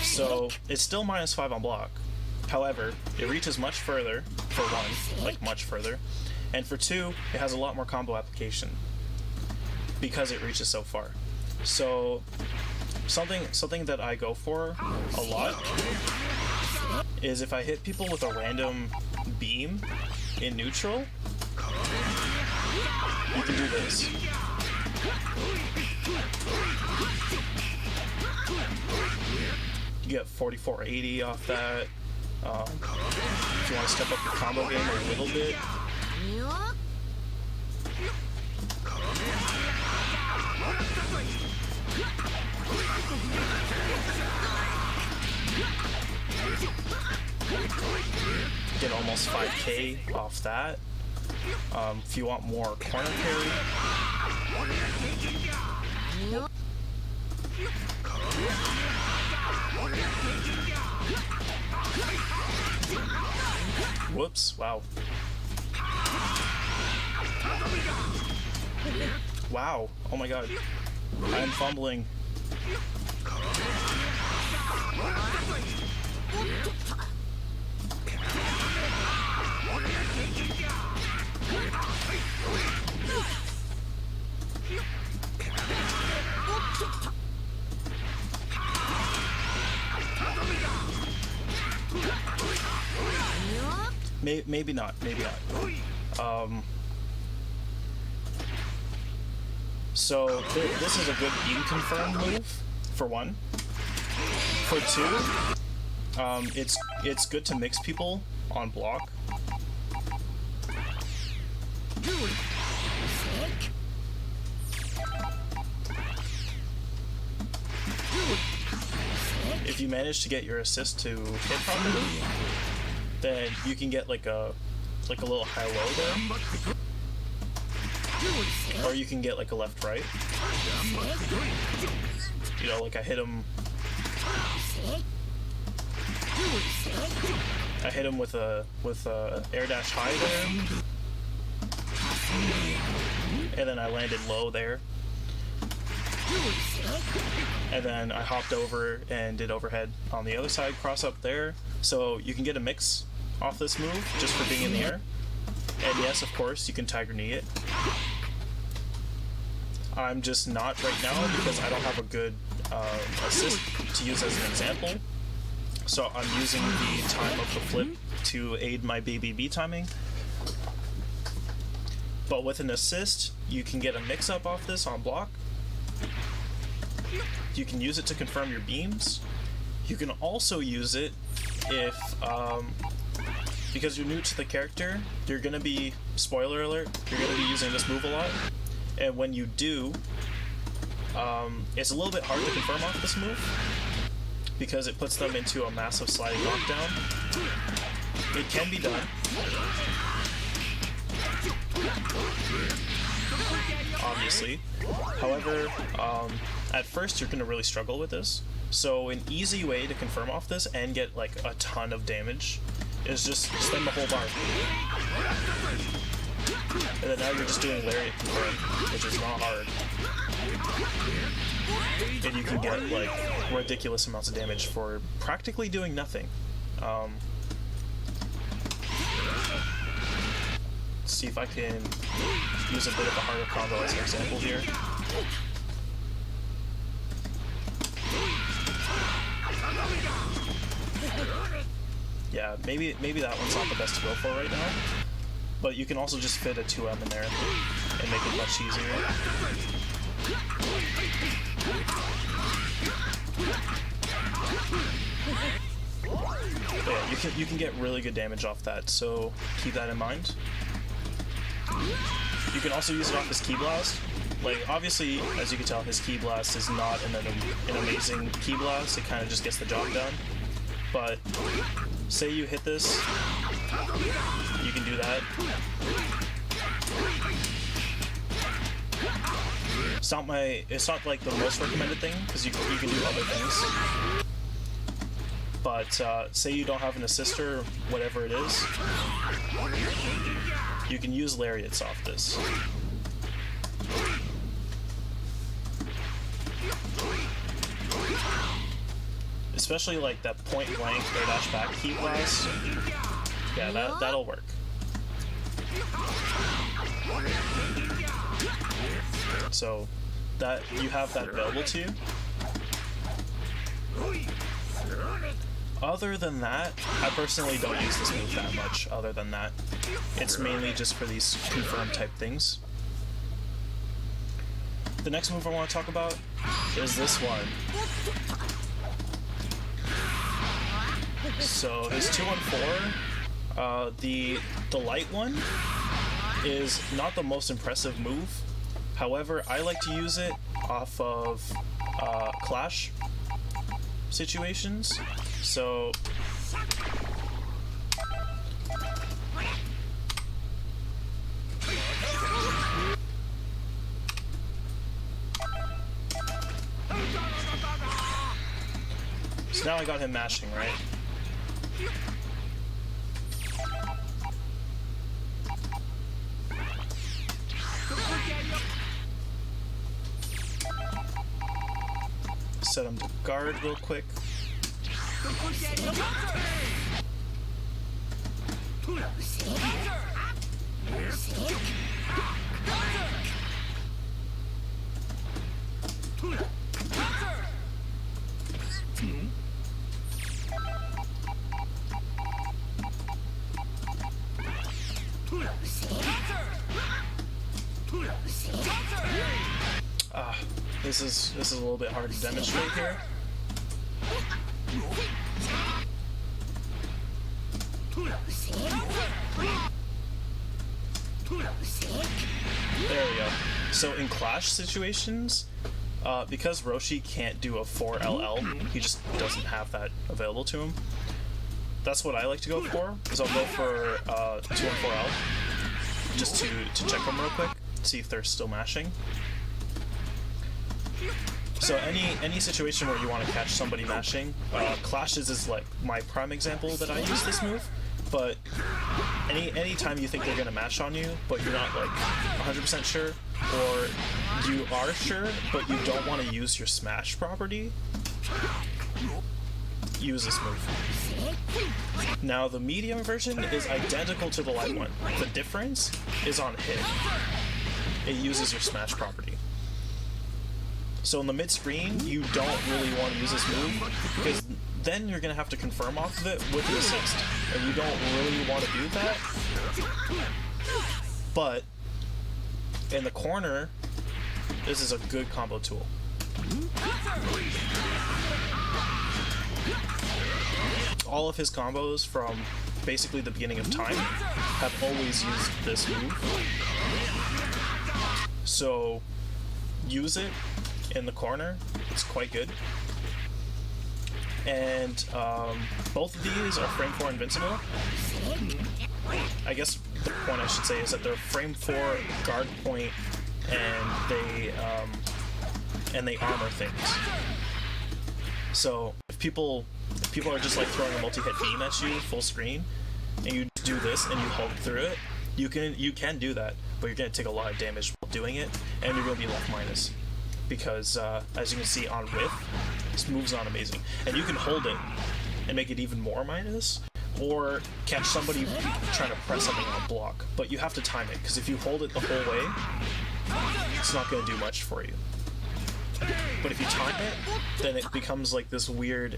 So it's still -5 on block. However, it reaches much further, for one, like much further, and for two, it has a lot more combo application because it reaches so far. So something that I go for a lot is if I hit people with a random beam in neutral, you can do this. You get 4480 off that. If you want to step up your combo game a little bit. Get almost 5k off that. If you want more corner carry. Whoops, wow. Wow, oh my god. I'm fumbling. Maybe not. So this is a good beam confirm move, for one. For two, it's good to mix people on block. if you manage to get your assist to hit properly, then you can get like a little high-low there. Or you can get like a left-right. You know, like I hit him with a air dash high there. And then I landed low there. And then I hopped over and did overhead on the other side, cross up there. So you can get a mix off this move just for being in the air. And yes, of course, you can Tiger Knee it. I'm just not right now because I don't have a good assist to use as an example. So I'm using the time of the flip to aid my BBB timing. But with an assist, you can get a mix-up off this on block. You can use it to confirm your beams. You can also use it if, because you're new to the character, you're going to be, spoiler alert, you're going to be using this move a lot. And when you do, it's a little bit hard to confirm off this move because it puts them into a massive sliding knockdown. It can be done. Obviously. However, at first you're going to really struggle with this. So an easy way to confirm off this and get like a ton of damage is just spend the whole bar. And then now you're just doing Lariat confirm, which is not hard. And you can get like ridiculous amounts of damage for practically doing nothing. Let's see if I can use a bit of a harder combo as an example here. Yeah, maybe that one's not the best to go for right now. But you can also just fit a 2M in there and make it much easier. But yeah, you can get really good damage off that, so keep that in mind. You can also use it off his Ki Blast. Like, obviously, as you can tell, his Ki Blast is not an amazing Ki Blast. It kind of just gets the job done. But say you hit this, you can do that. It's not like the most recommended thing because you can do other things. But say you don't have an assister, whatever it is, you can use Lariats off this. Especially like that point blank air dash back Ki Blast. Yeah, that'll work. So that you have that available to you. Other than that, I personally don't use this move that much. Other than that, it's mainly just for these confirm type things. The next move I want to talk about is this one. So his 2-1-4, the light one is not the most impressive move. However, I like to use it off of clash situations. So now I got him mashing, right? Set him to guard real quick. This is a little bit hard to demonstrate here. There we go. So in clash situations, Because Roshi can't do a 4LL, he just doesn't have that available to him. That's what I like to go for, is I'll go for 2 and 4L, just to check them real quick, see if they're still mashing. So any situation where you want to catch somebody mashing, clashes is like my prime example that I use this move. But any time you think they're gonna mash on you, but you're not like 100% sure, or you are sure but you don't want to use your smash property, use this move. Now the medium version is identical to the light one. The difference is on hit. It uses your smash property. So in the mid screen, you don't really want to use this move because then you're going to have to confirm off of it with an assist, and you don't really want to do that. But in the corner, this is a good combo tool. All of his combos from basically the beginning of time have always used this move. So use it in the corner, it's quite good. And both of these are frame 4 invincible. I guess the point I should say is that they're frame 4 guard point, and they armor things. So if people are just like throwing a multi-hit beam at you full screen, and you do this and you hold through it, you can do that, but you're gonna take a lot of damage while doing it, and you're gonna be left minus. Because as you can see on whiff, this move's not amazing. And you can hold it and make it even more minus, or catch somebody trying to press something on block. But you have to time it, because if you hold it the whole way, it's not going to do much for you. But if you time it, then it becomes like this weird,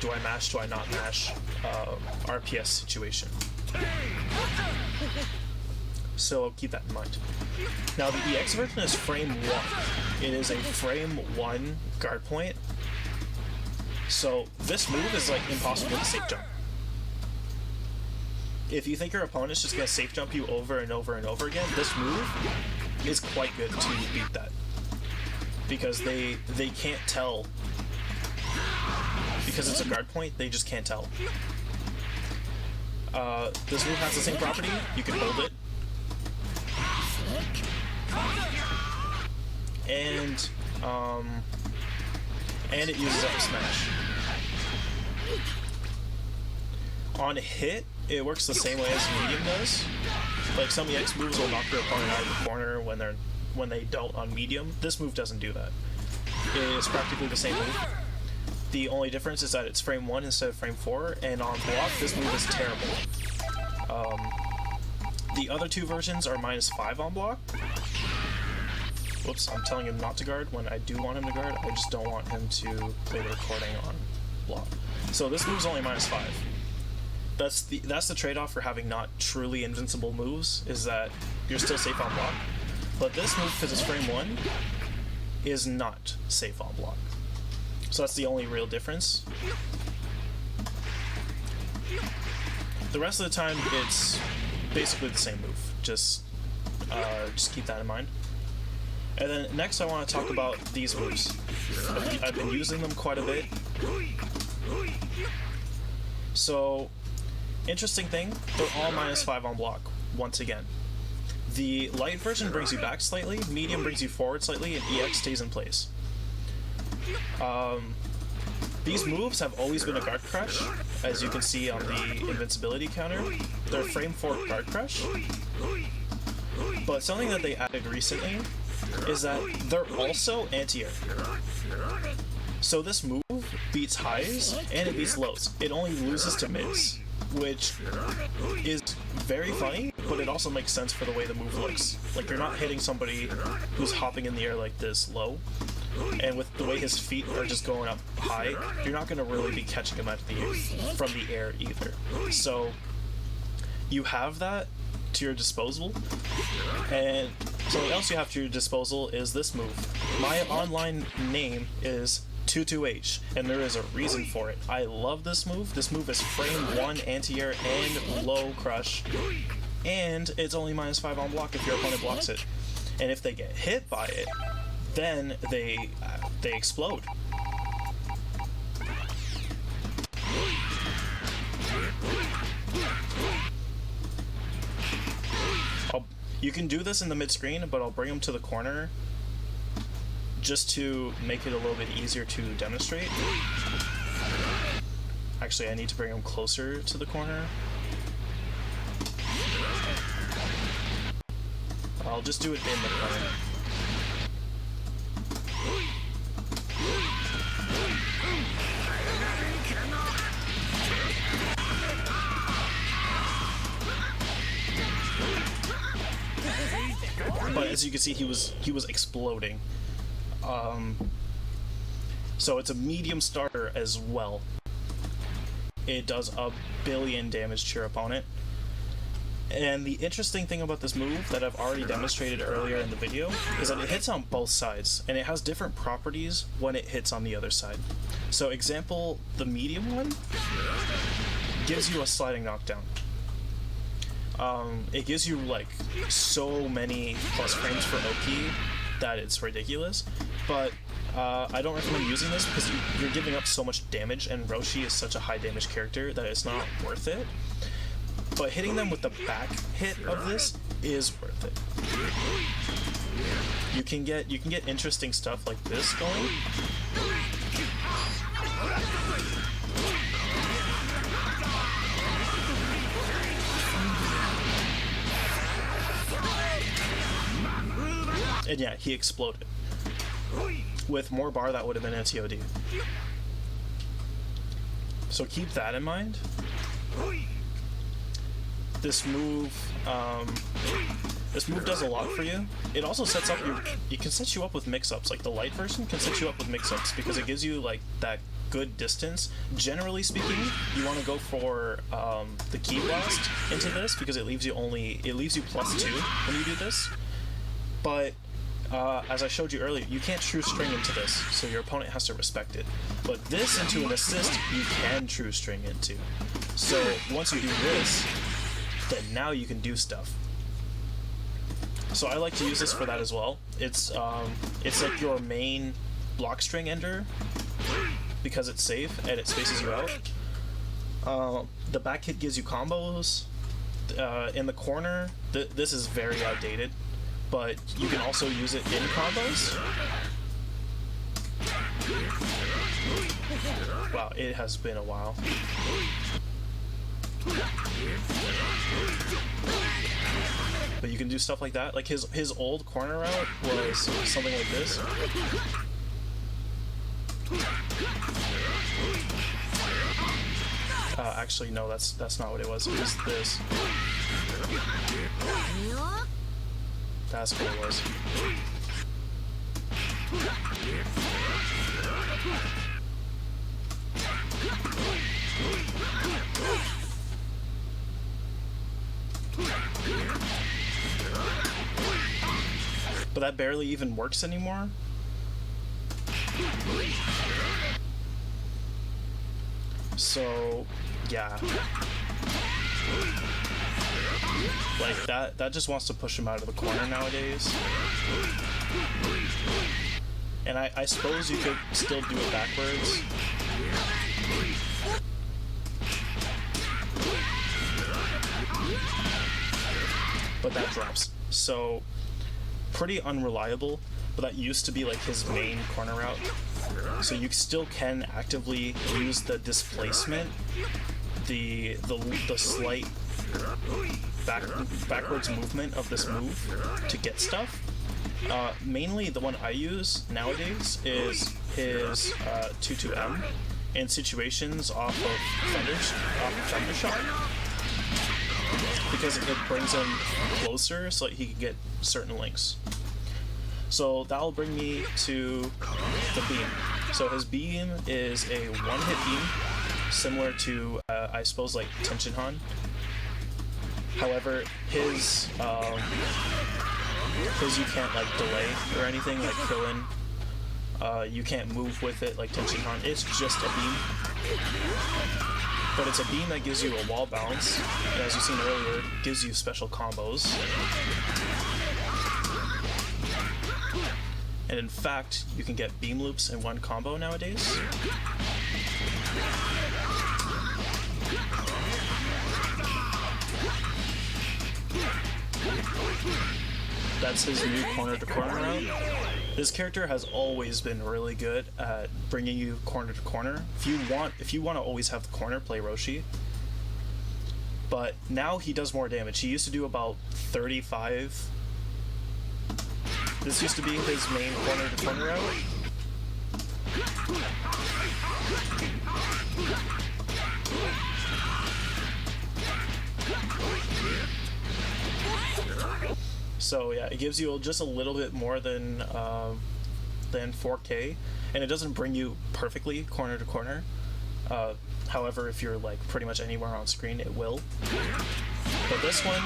do I mash, do I not mash, RPS situation. So keep that in mind. Now the EX version is frame 1. It is a frame 1 guard point. So this move is like impossible to safe jump. If you think your opponent's just gonna safe jump you over and over and over again, this move is quite good to beat that. Because they can't tell. Because it's a guard point, they just can't tell. This move has the same property, you can hold it. And it uses up smash. On hit, it works the same way as medium does. Like some EX moves will knock your opponent out of the corner when they don't on medium. This move doesn't do that. It is practically the same move. The only difference is that it's frame 1 instead of frame 4, and on block, this move is terrible. The other two versions are -5 on block. Whoops, I'm telling him not to guard when I do want him to guard. I just don't want him to play the recording on block. So this move's only -5. That's the trade-off for having not truly invincible moves, is that you're still safe on block. But this move, because it's frame 1, is not safe on block. So that's the only real difference. The rest of the time, it's basically the same move. Just keep that in mind. And then next I want to talk about these moves. I've been using them quite a bit. So, interesting thing, they're all -5 on block, once again. The light version brings you back slightly, medium brings you forward slightly, and EX stays in place. These moves have always been a guard crush, as you can see on the invincibility counter. They're frame 4 guard crush. But something that they added recently is that they're also anti-air. So this move beats highs and it beats lows. It only loses to mids, which is very funny, but it also makes sense for the way the move looks. Like, you're not hitting somebody who's hopping in the air like this low, and with the way his feet are just going up high, you're not going to really be catching him from the air either. So you have that to your disposal, and something else you have to your disposal is this move. My online name is 22H, and there is a reason for it. I love this move. This move is frame 1 anti-air and low crush, and it's only -5 on block if your opponent blocks it. And if they get hit by it, then they they explode. You can do this in the mid-screen, but I'll bring them to the corner just to make it a little bit easier to demonstrate. Actually, I need to bring them closer to the corner. I'll just do it in the corner. But as you can see, he was exploding. So it's a medium starter as well. It does a billion damage to your opponent. And the interesting thing about this move that I've already demonstrated earlier in the video is that it hits on both sides, and it has different properties when it hits on the other side. So example, the medium one gives you a sliding knockdown. It gives you like so many plus frames for Oki that it's ridiculous, but I don't recommend using this because you're giving up so much damage, and Roshi is such a high damage character that it's not worth it. But hitting them with the back hit of this is worth it. You can get interesting stuff like this going. And yeah, he exploded. With more bar, that would have been a TOD. So keep that in mind. This move does a lot for you. It also sets up it can set you up with mix-ups. Like the light version can set you up with mix-ups because it gives you like that good distance. Generally speaking, you want to go for the Ki Blast into this because it leaves you +2 when you do this. But as I showed you earlier, you can't true string into this, so your opponent has to respect it. But this into an assist, you can true string into. So once you do this, then now you can do stuff. So I like to use this for that as well. It's like your main block string ender because it's safe and it spaces you out. The back hit gives you combos. In the corner, this is very outdated, but you can also use it in combos. Wow, it has been a while. But you can do stuff like that. Like his old corner route was something like this. Actually, no, that's not what it was. It was this. That's what it was. But that barely even works anymore. So, yeah. Like, that just wants to push him out of the corner nowadays. And I suppose you could still do it backwards. But that drops. So, pretty unreliable, but that used to be like his main corner route. So you still can actively use the displacement, the slight backwards movement of this move to get stuff. Mainly the one I use nowadays is his 2-2M in situations off of Thunder Shot, because it brings him closer so that he can get certain links. So that'll bring me to the beam. So his beam is a one-hit beam, similar to, I suppose, like Tenshinhan. However, his you can't like delay or anything like Krillin. You can't move with it like Tenshinhan. It's just a beam. But it's a beam that gives you a wall bounce, and as you've seen earlier, gives you special combos. and in fact, you can get beam loops in one combo nowadays. That's his new corner to corner route. This character has always been really good at bringing you corner to corner. If you want to always have the corner, play Roshi. But now he does more damage. He used to do about 35. This used to be his main corner to corner route. So yeah, it gives you just a little bit more than 4K, and it doesn't bring you perfectly corner to corner. However, if you're like pretty much anywhere on screen, it will. But this one,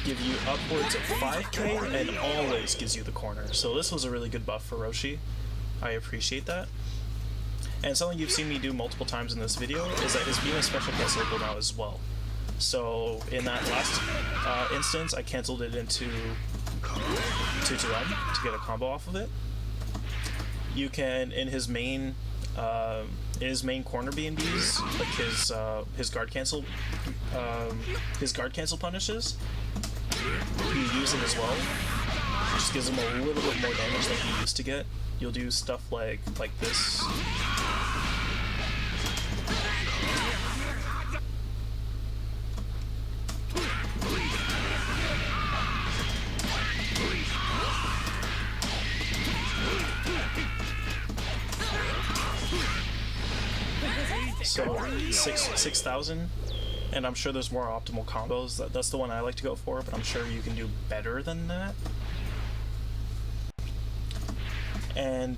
give you upwards of 5K and always gives you the corner. So this was a really good buff for Roshi. I appreciate that. And something you've seen me do multiple times in this video is that his beam is special cancelable now as well. So in that last instance, I canceled it into 2-2M to get a combo off of it. You can, in his main corner B&Bs, like his guard cancel punishes, you use it as well. It just gives him a little bit more damage than he used to get. You'll do stuff like this. So 6,000, and I'm sure there's more optimal combos. That's the one I like to go for, but I'm sure you can do better than that. And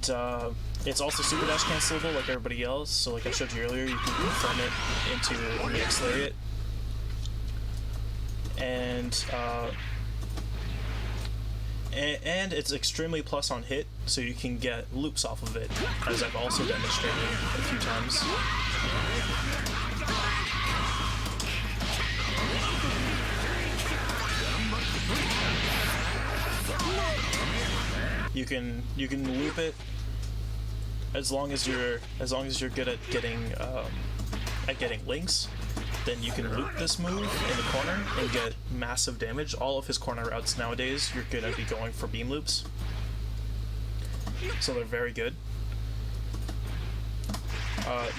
it's also super dash cancelable like everybody else, so like I showed you earlier, you can confirm it into the X Lariat. And it's extremely plus on hit, so you can get loops off of it, as I've also demonstrated a few times. You can loop it as long as you're good at getting links. Then you can loop this move in the corner and get massive damage. All of his corner routes nowadays, you're gonna be going for beam loops, so they're very good.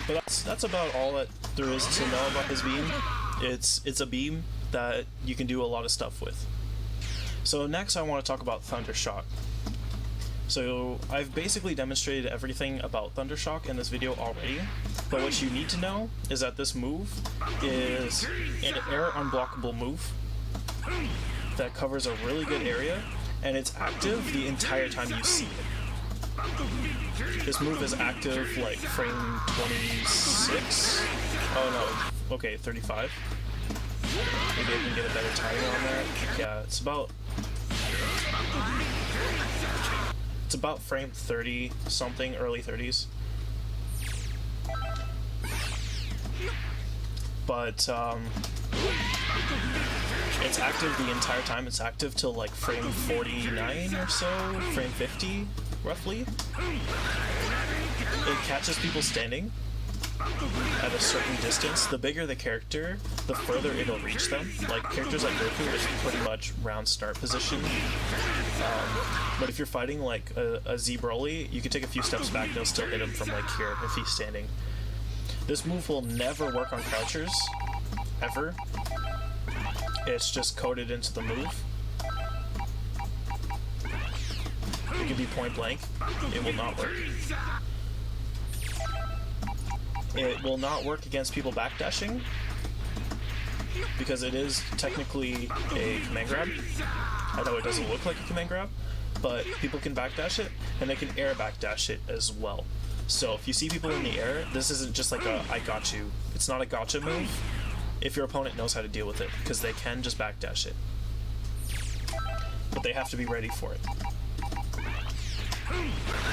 But that's about all that there is to know about his beam. It's a beam that you can do a lot of stuff with. So next I want to talk about Thundershock. So I've basically demonstrated everything about Thundershock in this video already, but what you need to know is that this move is an air unblockable move that covers a really good area, and it's active the entire time you see it. This move is active like frame 26. Oh no, okay, 35. Maybe I can get a better timing on that. Yeah, it's about frame 30 something, early 30s. But it's active the entire time. It's active till like frame 49 or so, frame 50 roughly. It catches people standing at a certain distance. The bigger the character, the further it'll reach them. Like characters like Goku is pretty much round start position. But if you're fighting like a Z Broly, you can take a few steps back and it'll still hit him from like here if he's standing. This move will never work on crouchers, ever. It's just coded into the move. It can be point blank. It will not work. It will not work against people backdashing, because it is technically a command grab. I know it doesn't look like a command grab, but people can backdash it, and they can air backdash it as well. So if you see people in the air, this isn't just like a I got you. It's not a gotcha move if your opponent knows how to deal with it, because they can just backdash it. But they have to be ready for it.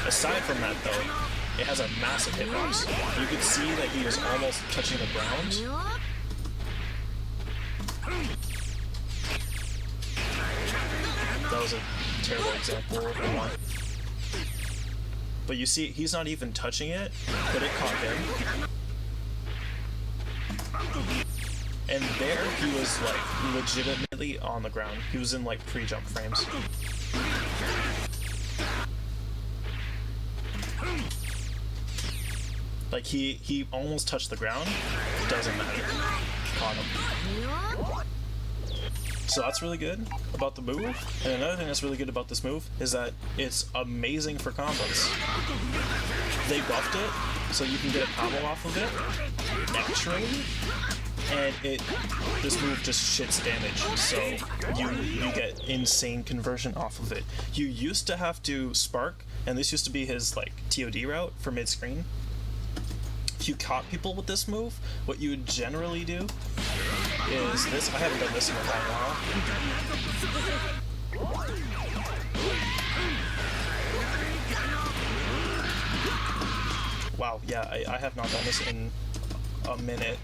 Aside from that though, it has a massive hitbox. You could see that he was almost touching the ground. was a terrible example of one. But you see, he's not even touching it, but it caught him. And there, he was, like, legitimately on the ground. He was in, like, pre-jump frames. Like, he almost touched the ground. Doesn't matter. Caught him. So that's really good about the move. And another thing that's really good about this move is that it's amazing for combos. They buffed it, so you can get a combo off of it naturally. And this move just shits damage, so you get insane conversion off of it. You used to have to spark, and this used to be his like TOD route for mid-screen. If you caught people with this move, what you would generally do is this. I haven't done this in a while. Wow, yeah, I have not done this in a minute.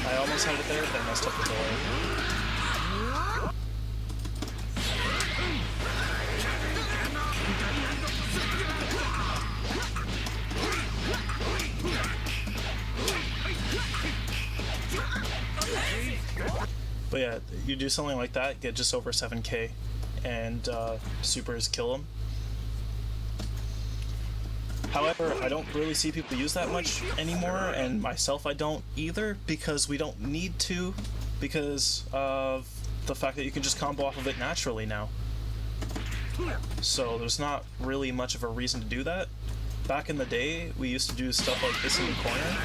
I almost had it there, but I messed up the door. But yeah, you do something like that, get just over 7k, and supers kill him. However, I don't really see people use that much anymore, and myself I don't either, because we don't need to, because of the fact that you can just combo off of it naturally now. So there's not really much of a reason to do that. Back in the day, we used to do stuff like this in the corner.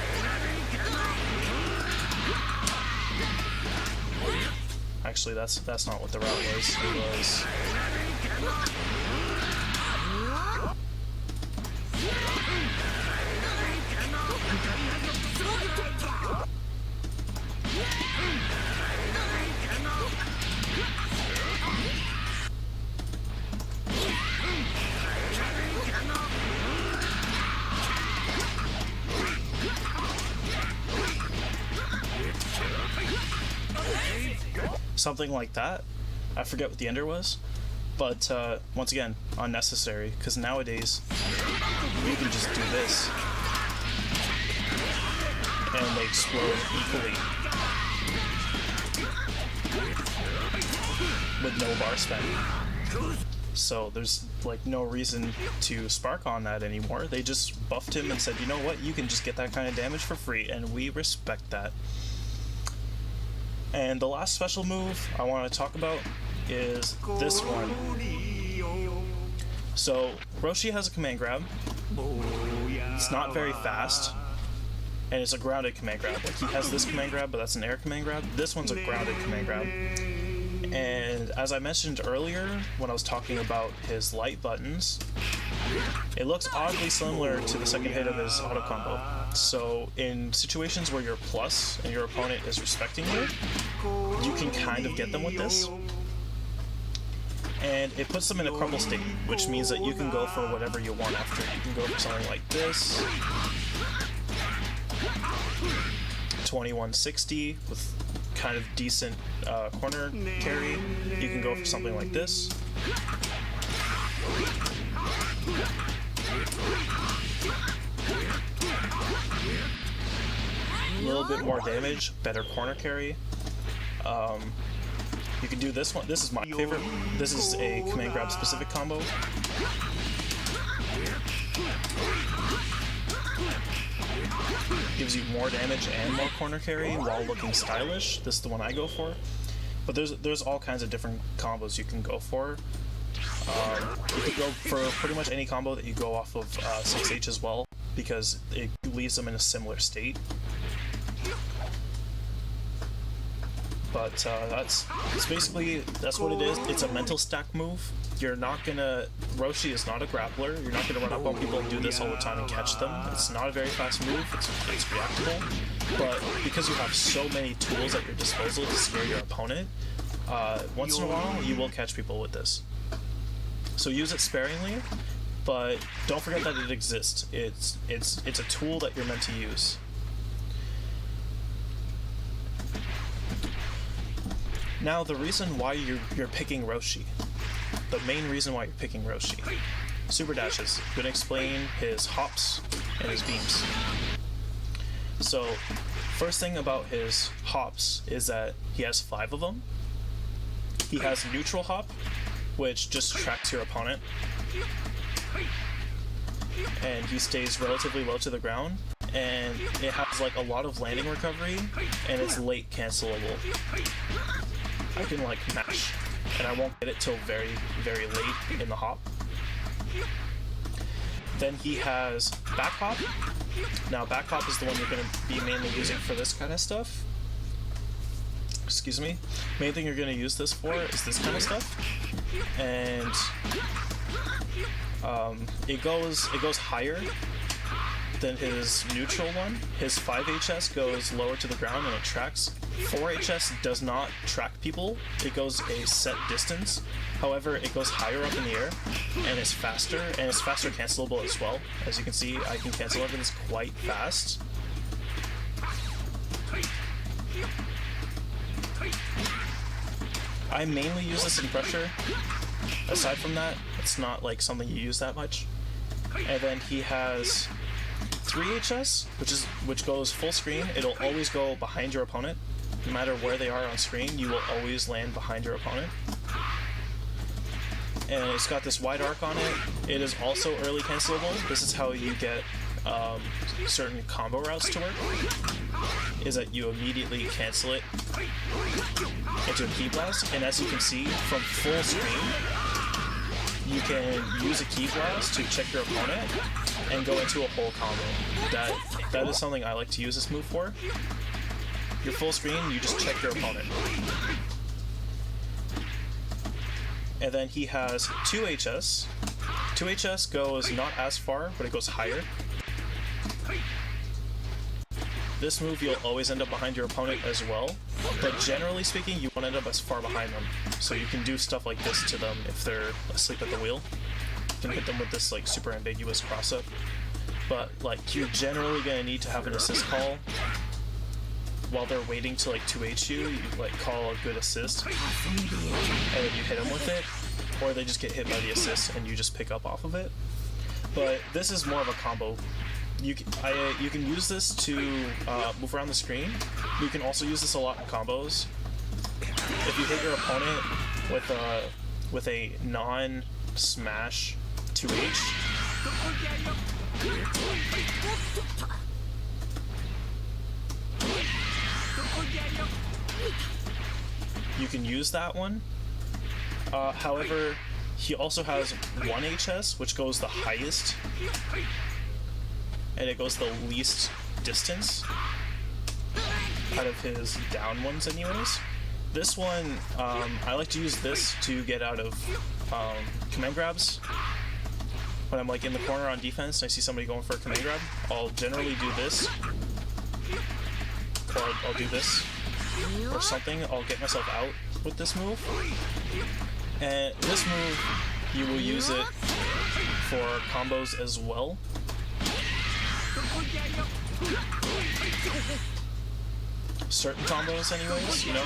Actually, that's not what the route was. It was... something like that. I forget what the ender was, but once again, unnecessary, because nowadays you can just do this and they explode equally with no bar spend. So there's like no reason to spark on that anymore. They just buffed him and said, you know what, you can just get that kind of damage for free, and we respect that. And the last special move I want to talk about is this one. So Roshi has a command grab. It's not very fast, and it's a grounded command grab. Like, he has this command grab, but that's an air command grab. This one's a grounded command grab. And as I mentioned earlier when I was talking about his light buttons, it looks oddly similar to the second hit of his auto combo. So in situations where you're plus and your opponent is respecting you, you can kind of get them with this. And it puts them in a crumble state, which means that you can go for whatever you want after. You can go for something like this, 2160 with kind of decent corner carry. You can go for something like this. A little bit more damage, better corner carry. You can do this one. This is my favorite. This is a command grab specific combo. Gives you more damage and more corner carry while looking stylish. This is the one I go for. But there's all kinds of different combos you can go for. You could go for pretty much any combo that you go off of 6H as well, because it leaves them in a similar state. But that's what it is. It's a mental stack move. You're not gonna... Roshi is not a grappler. You're not gonna run up on people and do this all the time and catch them. It's not a very fast move. It's reactable. But because you have so many tools at your disposal to scare your opponent, once in a while you will catch people with this. So use it sparingly, but don't forget that it exists. It's a tool that you're meant to use. Now, the reason why you're picking Roshi, the main reason why you're picking Roshi, super dashes. I'm gonna explain his hops and his beams. So, first thing about his hops is that he has 5 of them. He has neutral hop, which just tracks your opponent, and he stays relatively low to the ground, and it has like a lot of landing recovery, and it's late cancelable. I can like mash, and I won't get it till very, very late in the hop. Then he has back hop. Now back hop is the one you're going to be mainly using for this kind of stuff. Excuse me. Main thing you're going to use this for is this kind of stuff, and it goes higher than his neutral one. His 5 HS goes lower to the ground and it tracks. 4 HS does not track people. It goes a set distance. However, it goes higher up in the air and it's faster cancelable as well. As you can see, I can cancel everything quite fast. I mainly use this in pressure. Aside from that, it's not like something you use that much. And then he has 3 HS, which goes full screen. It'll always go behind your opponent. No matter where they are on screen, you will always land behind your opponent. And it's got this wide arc on it. It is also early cancelable. This is how you get certain combo routes to work, is that you immediately cancel it into a ki blast. And as you can see, from full screen, you can use a ki blast to check your opponent and go into a whole combo. That is something I like to use this move for. Your full screen, you just check your opponent. And then he has 2 HS. 2 HS goes not as far, but it goes higher. This move, you'll always end up behind your opponent as well, but generally speaking, you won't end up as far behind them. So you can do stuff like this to them if they're asleep at the wheel. You can hit them with this like super ambiguous cross-up. But like, you're generally gonna need to have an assist call while they're waiting to like 2H you. You like call a good assist, and then you hit them with it, or they just get hit by the assist and you just pick up off of it. But this is more of a combo. You can use this to move around the screen. You can also use this a lot in combos. If you hit your opponent with a non-smash 2H, you can use that one. However, he also has 1 HS, which goes the highest, and it goes the least distance out of his down ones anyways. This one, I like to use this to get out of command grabs. When I'm like in the corner on defense and I see somebody going for a command grab, I'll generally do this, or I'll do this, or something. I'll get myself out with this move. And this move, you will use it for combos as well. Certain combos anyways, you know.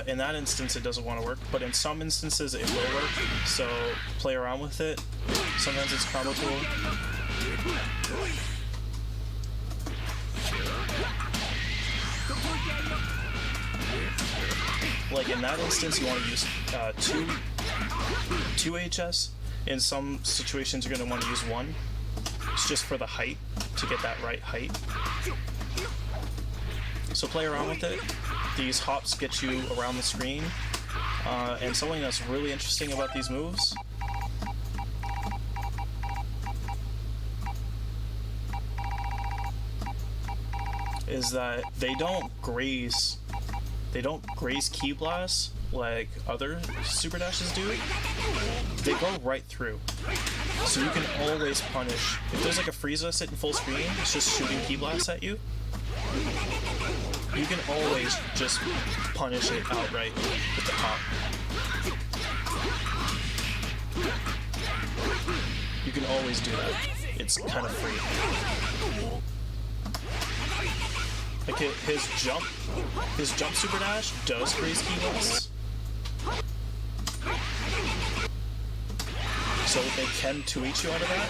In that instance it doesn't want to work, but in some instances it will work, so play around with it. Sometimes it's a combo tool. Like in that instance you want to use 2 HS. In some situations you're going to want to use 1. It's just for the height, to get that right height. So play around with it. These hops get you around the screen. And something that's really interesting about these moves is that they don't graze ki blasts like other super dashes do. They go right through. So you can always punish. If there's like a Frieza sitting full screen, it's just shooting ki blasts at you, you can always just punish it outright with the hop. can always do that. It's kind of free. Like his jump super dash does freeze key loss. So they can 2H you out of that,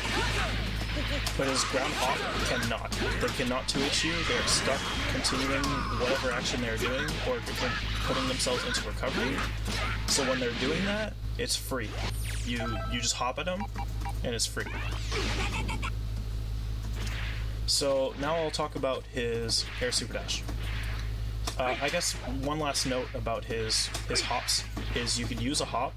but his ground hop cannot. They cannot 2H you, they're stuck continuing whatever action they're doing, or putting themselves into recovery. So when they're doing that, it's free. You just hop at them, and it's free. So now I'll talk about his air super dash. I guess one last note about his hops is you can use a hop.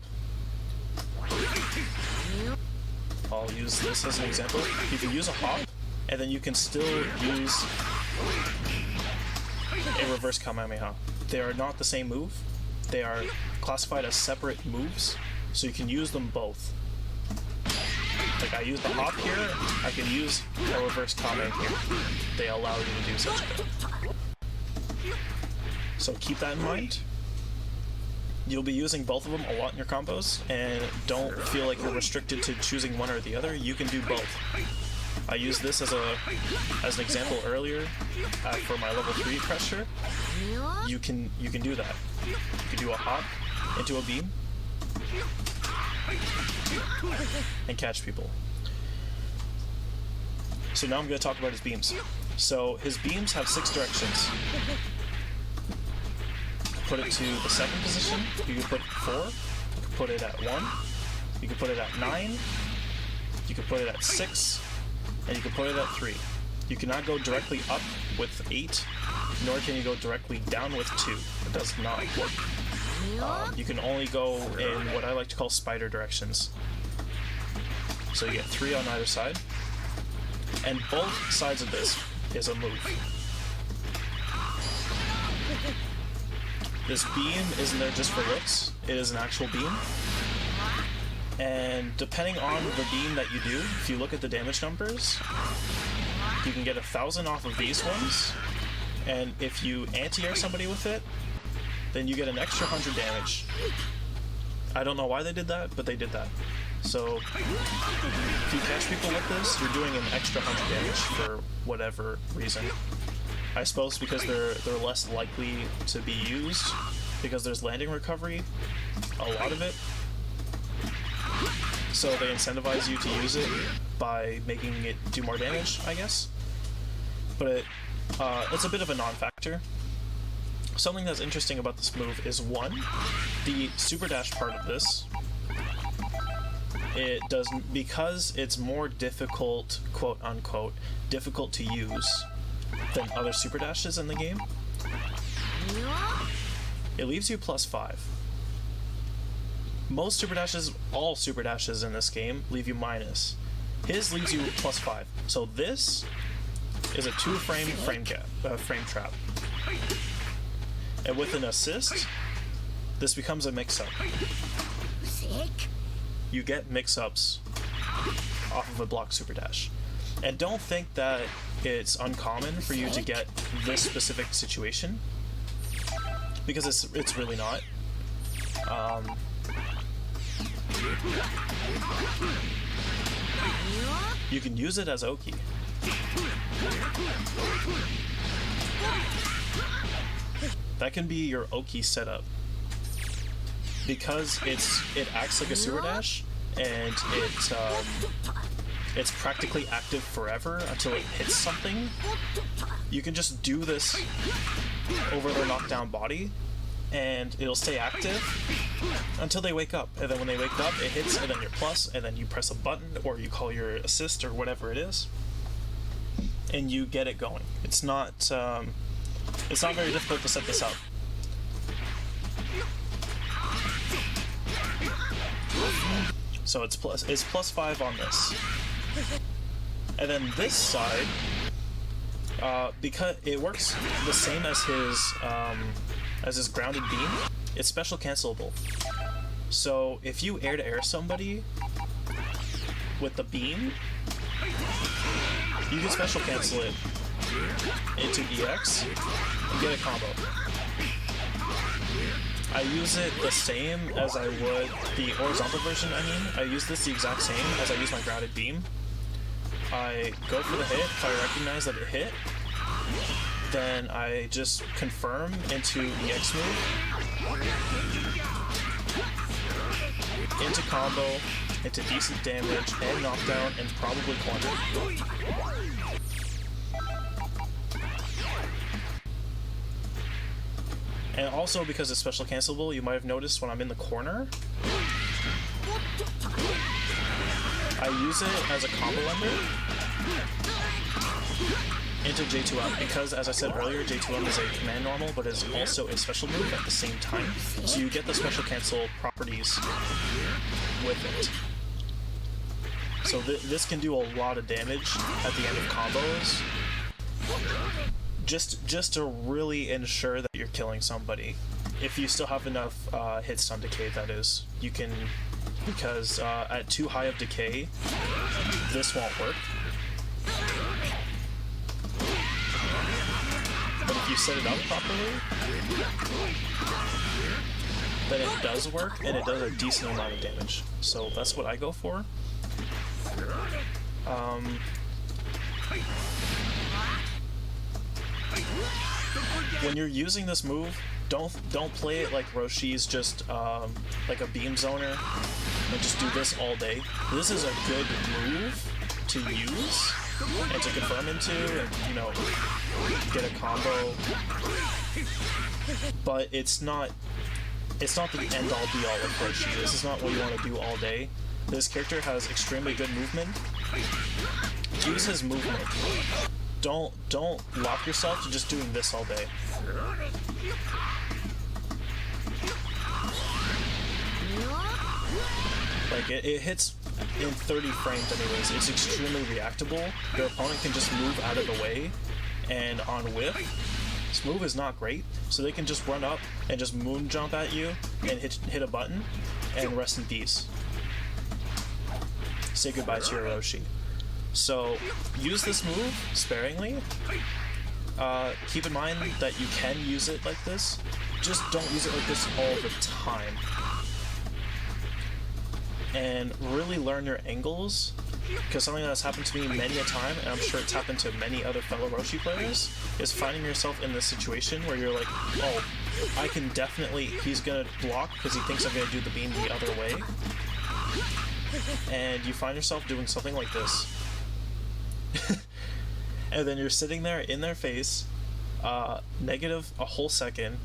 I'll use this as an example. You can use a hop, and then you can still use a reverse Kamehameha. They are not the same move. They are classified as separate moves, so you can use them both. Like I use the hop here, I can use a reverse Kame here. They allow you to do such a thing. So keep that in mind. You'll be using both of them a lot in your combos, and don't feel like you're restricted to choosing one or the other. You can do both. I used this as an example earlier for my level 3 pressure. You can do that. You can do a hop into a beam and catch people. So now I'm going to talk about his beams. So his beams have 6 directions. Put it to the 2nd position, you can put it 4, you can put it at 1, you can put it at 9, you can put it at 6, and you can put it at 3. You cannot go directly up with 8, nor can you go directly down with 2. It does not work. You can only go in what I like to call spider directions. So you get 3 on either side, and both sides of this is a move. This beam isn't there just for looks, it is an actual beam. And depending on the beam that you do, if you look at the damage numbers, you can get 1,000 off of these ones, and if you anti-air somebody with it, then you get an extra 100 damage. I don't know why they did that, but they did that. So, if you catch people with this, you're doing an extra 100 damage for whatever reason. I suppose because they're less likely to be used, because there's landing recovery, a lot of it. So they incentivize you to use it by making it do more damage, I guess. But it's a bit of a non-factor. Something that's interesting about this move is, one, the super dash part of this. It does, because it's more difficult, quote unquote, difficult to use than other super dashes in the game. It leaves you +5. Most super dashes, all super dashes in this game, leave you minus. His leaves you +5. So this is a 2-frame frame trap. And with an assist, this becomes a mix-up. You get mix-ups off of a block super dash. And don't think that it's uncommon for you to get this specific situation, because it's really not. You can use it as Oki. That can be your Oki setup. Because it acts like a super dash, and it's practically active forever until it hits something. You can just do this over their knockdown body, and it'll stay active until they wake up. And then when they wake up, it hits, and then you're plus, and then you press a button, or you call your assist, or whatever it is, and you get it going. It's not very difficult to set this up. So it's +5 on this. And then this side, because it works the same as his grounded beam, it's special cancelable. So if you air to air somebody with the beam, you can special cancel it into EX and get a combo. I use it the same as I would the horizontal version. I use this the exact same as I use my grounded beam. I go for the hit. If I recognize that it hit, then I just confirm into EX move, into combo, into decent damage and knockdown, and probably quantum. And also, because it's special cancelable, you might have noticed when I'm in the corner, I use it as a combo ender into J2M, because as I said earlier, J2M is a command normal, but is also a special move at the same time, so you get the special cancel properties with it. So this can do a lot of damage at the end of combos, just to really ensure that you're killing somebody. If you still have enough hit stun decay, that is. You can, because at too high of decay, this won't work. But if you set it up properly, then it does work, and it does a decent amount of damage. So that's what I go for. When you're using this move, don't play it like Roshi's just like a beam zoner and just do this all day. This is a good move to use and to confirm into, and you know, get a combo. But it's not the end all be all of Roshi. This is not what you want to do all day. This character has extremely good movement. Use his movement. Don't lock yourself to just doing this all day. Like, it hits in 30 frames anyways. It's extremely reactable. Your opponent can just move out of the way, and on whiff, this move is not great, so they can just run up and just moon jump at you and hit a button and rest in peace. Say goodbye to your Roshi. So use this move sparingly. Keep in mind that you can use it like this. Just don't use it like this all the time. And really learn your angles, because something that's happened to me many a time, and I'm sure it's happened to many other fellow Roshi players, is finding yourself in this situation where you're like, oh, I can definitely, he's gonna block because he thinks I'm gonna do the beam the other way. And you find yourself doing something like this. And then you're sitting there in their face, negative a whole second,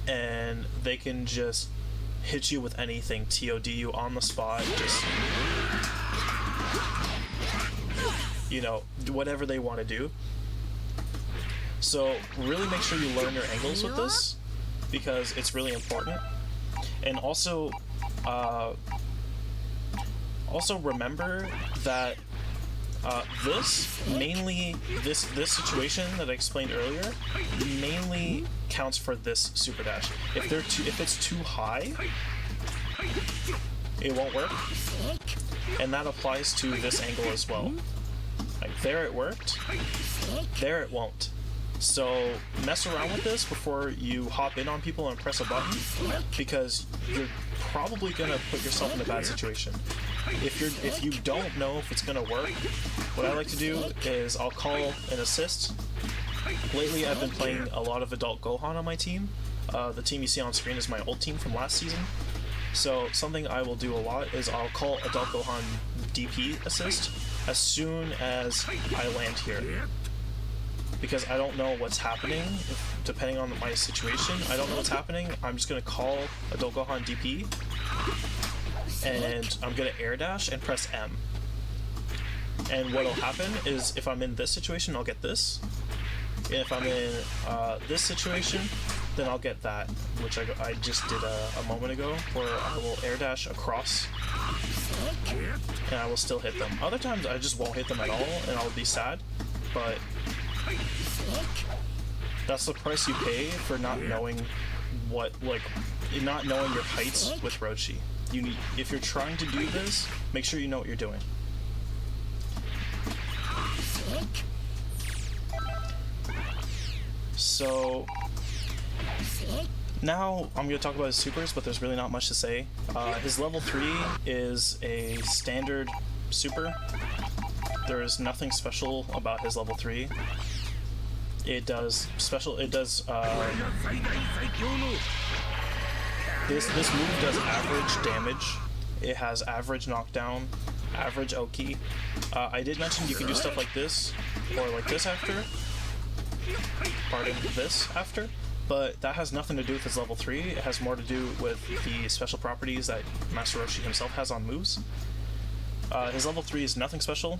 and they can just hit you with anything, TOD you on the spot, just, you know, whatever they want to do. So really make sure you learn your angles with this, because it's really important. And also remember that this situation that I explained earlier mainly counts for this super dash. If it's too high, it won't work, and that applies to this angle as well. Like, there it worked, there it won't. So mess around with this before you hop in on people and press a button, because you're probably gonna put yourself in a bad situation. If you don't know if it's gonna work, what I like to do is I'll call an assist. Lately I've been playing a lot of Adult Gohan on my team. The team you see on screen is my old team from last season. So something I will do a lot is I'll call Adult Gohan DP assist as soon as I land here. Because I don't know what's happening, depending on my situation. I don't know what's happening. I'm just going to call Adult Gohan DP, and I'm going to air dash and press M. And what'll happen is, if I'm in this situation, I'll get this. And if I'm in this situation, then I'll get that, which I just did a moment ago, where I will air dash across, and I will still hit them. Other times I just won't hit them at all, and I'll be sad, but that's the price you pay for not knowing not knowing your heights with Roshi. If you're trying to do this, make sure you know what you're doing. So Now I'm going to talk about his supers, but there's really not much to say. His level 3 is a standard super. There is nothing special about his level 3. It does special. It does. This move does average damage. It has average knockdown, average Oki. I did mention you can do stuff like this or like this after. Pardon, this after. But that has nothing to do with his level 3. It has more to do with the special properties that Master Roshi himself has on moves. His level 3 is nothing special.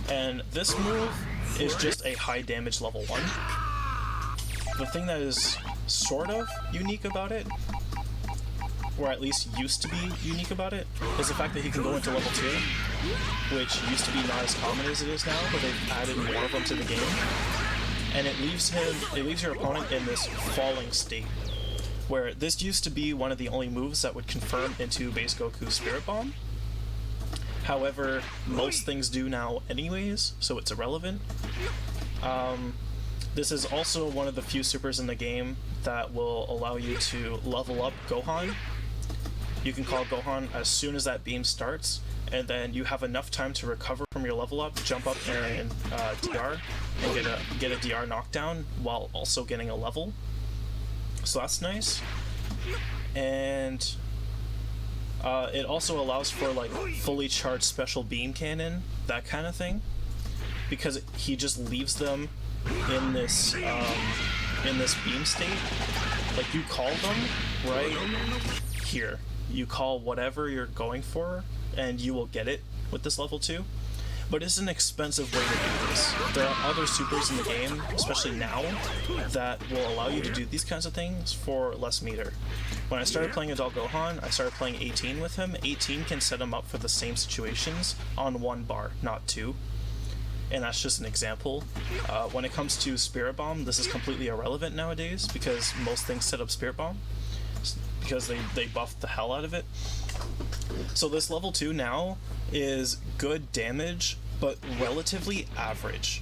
And this move is just a high damage level 1. The thing that is sort of unique about it, or at least used to be unique about it, is the fact that he can go into level 2, which used to be not as common as it is now, but they've added more of them to the game. And it leaves your opponent in this falling state, where this used to be one of the only moves that would confirm into base Goku's Spirit Bomb. However, most things do now anyways, so it's irrelevant. This is also one of the few supers in the game that will allow you to level up Gohan. You can call Gohan as soon as that beam starts, and then you have enough time to recover from your level up, jump up and DR, and get a DR knockdown while also getting a level. So that's nice. And it also allows for like fully charged special beam cannon, that kind of thing, because he just leaves them in this beam state. Like, you call them right here. You call whatever you're going for, and you will get it with this level 2. But it's an expensive way to do this. There are other supers in the game, especially now, that will allow you to do these kinds of things for less meter. When I started playing Adult Gohan, I started playing 18 with him. 18 can set him up for the same situations on 1 bar, not 2. And that's just an example. When it comes to Spirit Bomb, this is completely irrelevant nowadays, because most things set up Spirit Bomb, because they buffed the hell out of it. So this level 2 now is good damage, but relatively average.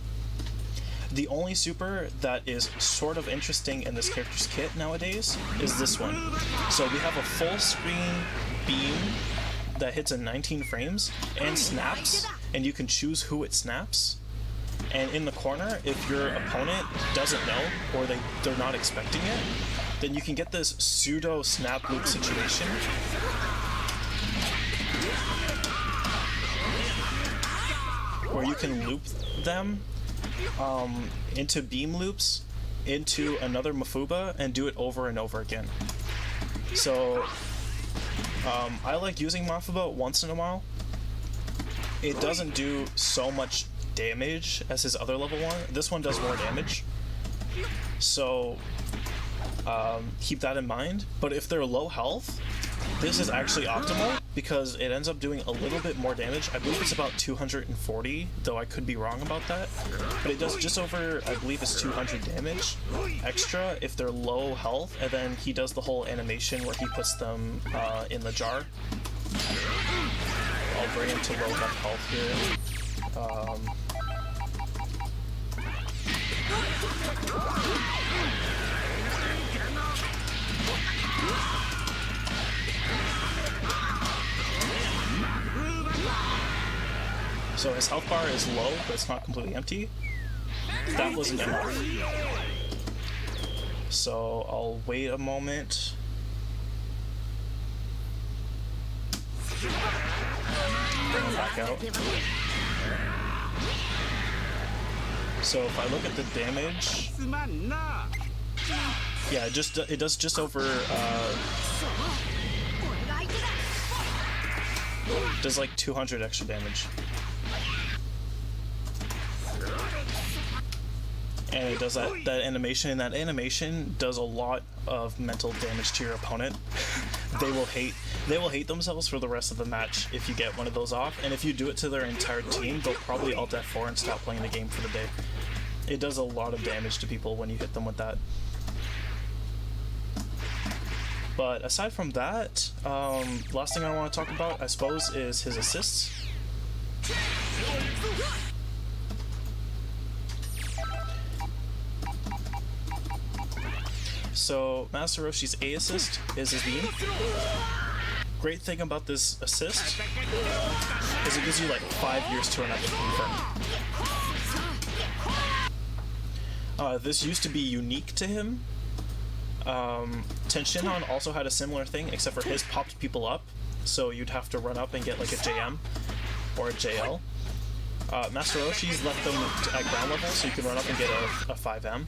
The only super that is sort of interesting in this character's kit nowadays is this one. So we have a full screen beam that hits in 19 frames and snaps, and you can choose who it snaps. And in the corner, if your opponent doesn't know, or they're not expecting it, then you can get this pseudo snap loop situation where you can loop them into beam loops into another Mafuba and do it over and over again. So I like using Mafuba once in a while. It doesn't do so much damage as his other level 1. This one does more damage, so keep that in mind. But if they're low health, this is actually optimal, because it ends up doing a little bit more damage. I believe it's about 240, though I could be wrong about that. But it does just over, I believe it's 200 damage extra if they're low health, and then he does the whole animation where he puts them in the jar. I'll bring him to low enough health here. So his health bar is low, but it's not completely empty. That wasn't enough. So I'll wait a moment. Bring him back out. So if I look at the damage, yeah, it does just over does like 200 extra damage. And it does that animation, and that animation does a lot of mental damage to your opponent. They will hate themselves for the rest of the match if you get one of those off, and if you do it to their entire team, they'll probably Alt F4 and stop playing the game for the day. It does a lot of damage to people when you hit them with that. But aside from that, last thing I want to talk about, I suppose, is his assists. So Master Roshi's A assist is his beam. Great thing about this assist is it gives you like 5 years to run up and confirm. This used to be unique to him. Tenshinhan also had a similar thing, except for his popped people up, so you'd have to run up and get like a JM or a JL. Master Roshi's left them at ground level, so you can run up and get a 5M.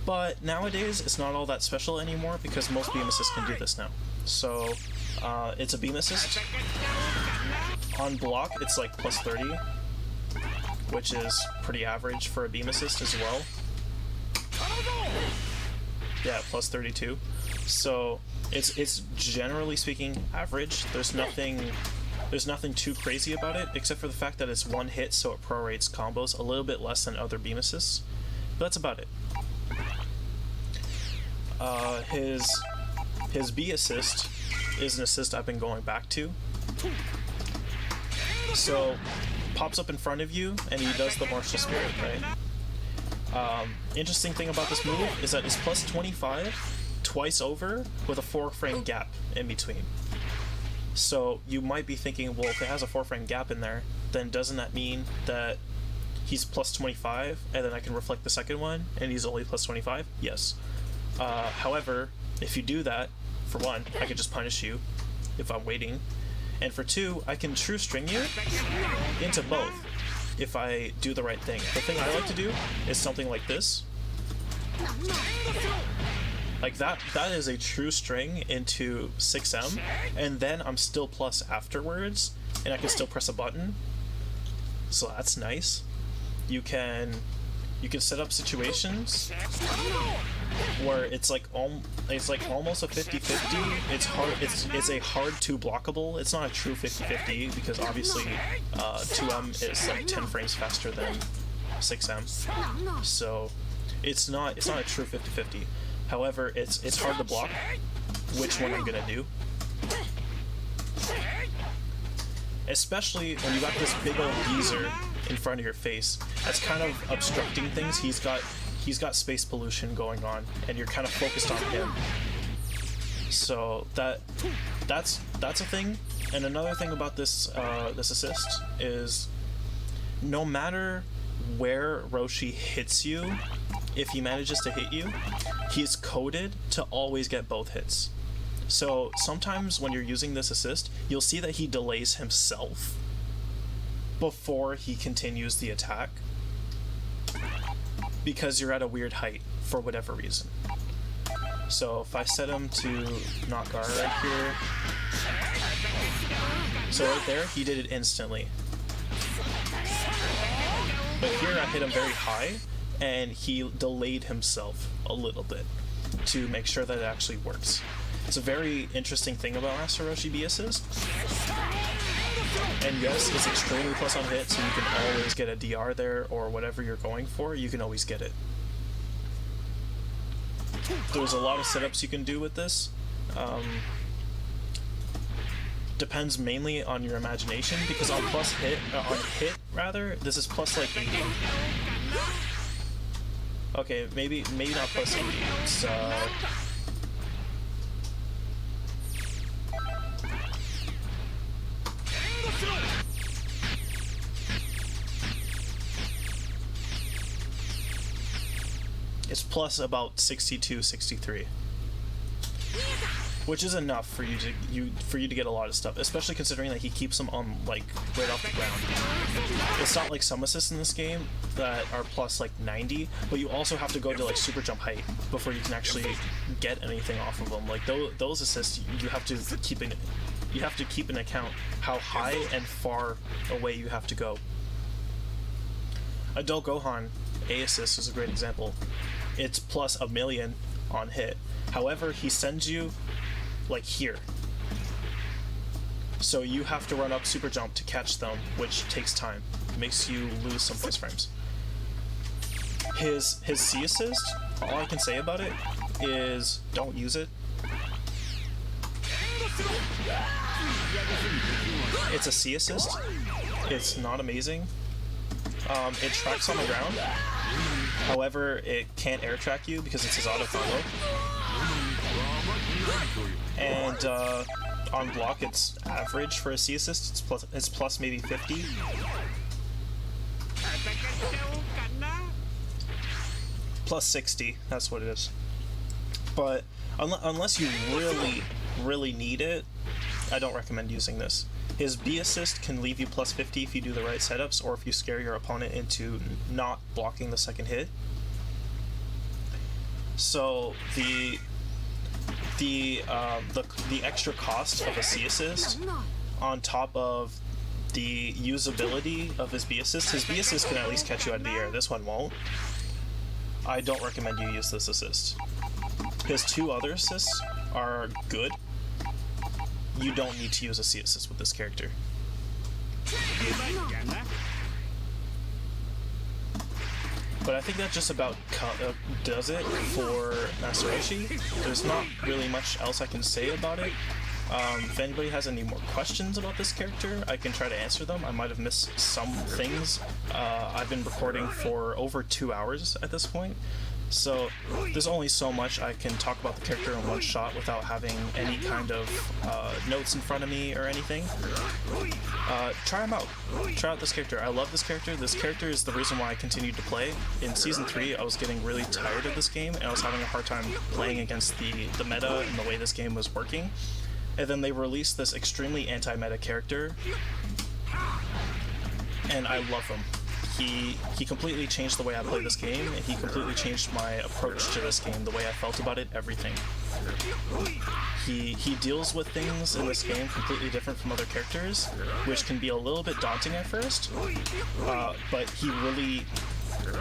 But nowadays, it's not all that special anymore because most beam assists can do this now. So, it's a beam assist. On block, it's like plus 30, which is pretty average for a beam assist as well. Yeah, plus 32. So, it's generally speaking average. There's nothing too crazy about it, except for the fact that it's one hit, so it prorates combos a little bit less than other beam assists. But that's about it. His B assist is an assist I've been going back to. So, pops up in front of you, and he does the martial spirit, right? Interesting thing about this move is that it's plus 25 twice over with a 4-frame gap in between. So you might be thinking, well, if it has a 4-frame gap in there, then doesn't that mean that he's plus 25 and then I can reflect the second one and he's only plus 25? Yes. However, if you do that, for one, I could just punish you if I'm waiting, and for two, I can true string you into both if I do the right thing. The thing I like to do is something like this. Like that is a true string into 6M, and then I'm still plus afterwards, and I can still press a button. So that's nice. You can set up situations where it's like almost a 50-50. It's hard. It's a hard 2 blockable. It's not a true 50-50 because obviously 2M is like 10 frames faster than 6M. So it's not a true 50-50. However, it's hard to block which one I'm gonna do. Especially when you got this big old geezer in front of your face. That's kind of obstructing things. He's got space pollution going on, and you're kind of focused on him. So that's a thing. And another thing about this this assist is no matter where Roshi hits you, if he manages to hit you, he's coded to always get both hits. So sometimes when you're using this assist, you'll see that he delays himself before he continues the attack because you're at a weird height for whatever reason. So if I set him to not guard right here, so right there he did it instantly. But here I hit him very high, and he delayed himself a little bit to make sure that it actually works. It's a very interesting thing about Master Roshi B assist. And yes, it's extremely plus on hit, so you can always get a DR there, or whatever you're going for, you can always get it. There's a lot of setups you can do with this. Depends mainly on your imagination, because on hit rather, this is plus like 80. Okay, maybe not plus 80. It's plus about 62, 63. Which is enough for you to get a lot of stuff, especially considering that he keeps them on like right off the ground. It's not like some assists in this game that are plus like 90, but you also have to go to like super jump height before you can actually get anything off of them. Like those assists, you have to keep in account how high and far away you have to go. Adult Gohan A assist is a great example. It's plus 1,000,000 on hit. However, he sends you like here, so you have to run up super jump to catch them, which takes time. It makes you lose some place frames. His C assist, all I can say about it is don't use it. It's a C assist. It's not amazing. It tracks on the ground, However, it can't air track you because it's his auto combo. And on block, it's average for a C assist. It's plus maybe 50. Plus 60, that's what it is. But unless you really need it, I don't recommend using this. His B assist can leave you plus 50 if you do the right setups, or if you scare your opponent into not blocking the second hit. So the extra cost of a C assist on top of the usability of his B assist can at least catch you out of the air. This one won't. I don't recommend you use this assist. His two other assists are good. You don't need to use a C assist with this character. But I think that just about does it for Master Roshi. There's not really much else I can say about it. If anybody has any more questions about this character, I can try to answer them. I might have missed some things. I've been recording for over 2 hours at this point, so there's only so much I can talk about the character in one shot without having any kind of notes in front of me or anything. Try him out. Try out this character. I love this character. This character is the reason why I continued to play. In Season 3, I was getting really tired of this game, and I was having a hard time playing against the meta and the way this game was working. And then they released this extremely anti-meta character, and I love him. He completely changed the way I play this game, and he completely changed my approach to this game, the way I felt about it, everything. He deals with things in this game completely different from other characters, which can be a little bit daunting at first, but he really,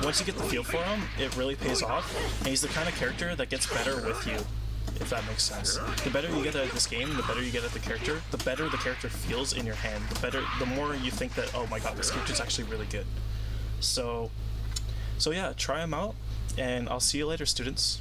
once you get the feel for him, it really pays off, and he's the kind of character that gets better with you, if that makes sense. The better you get at this game, the better you get at the character, the better the character feels in your hand, the more you think that, oh my god, this character's actually really good. So yeah, try him out, and I'll see you later, students.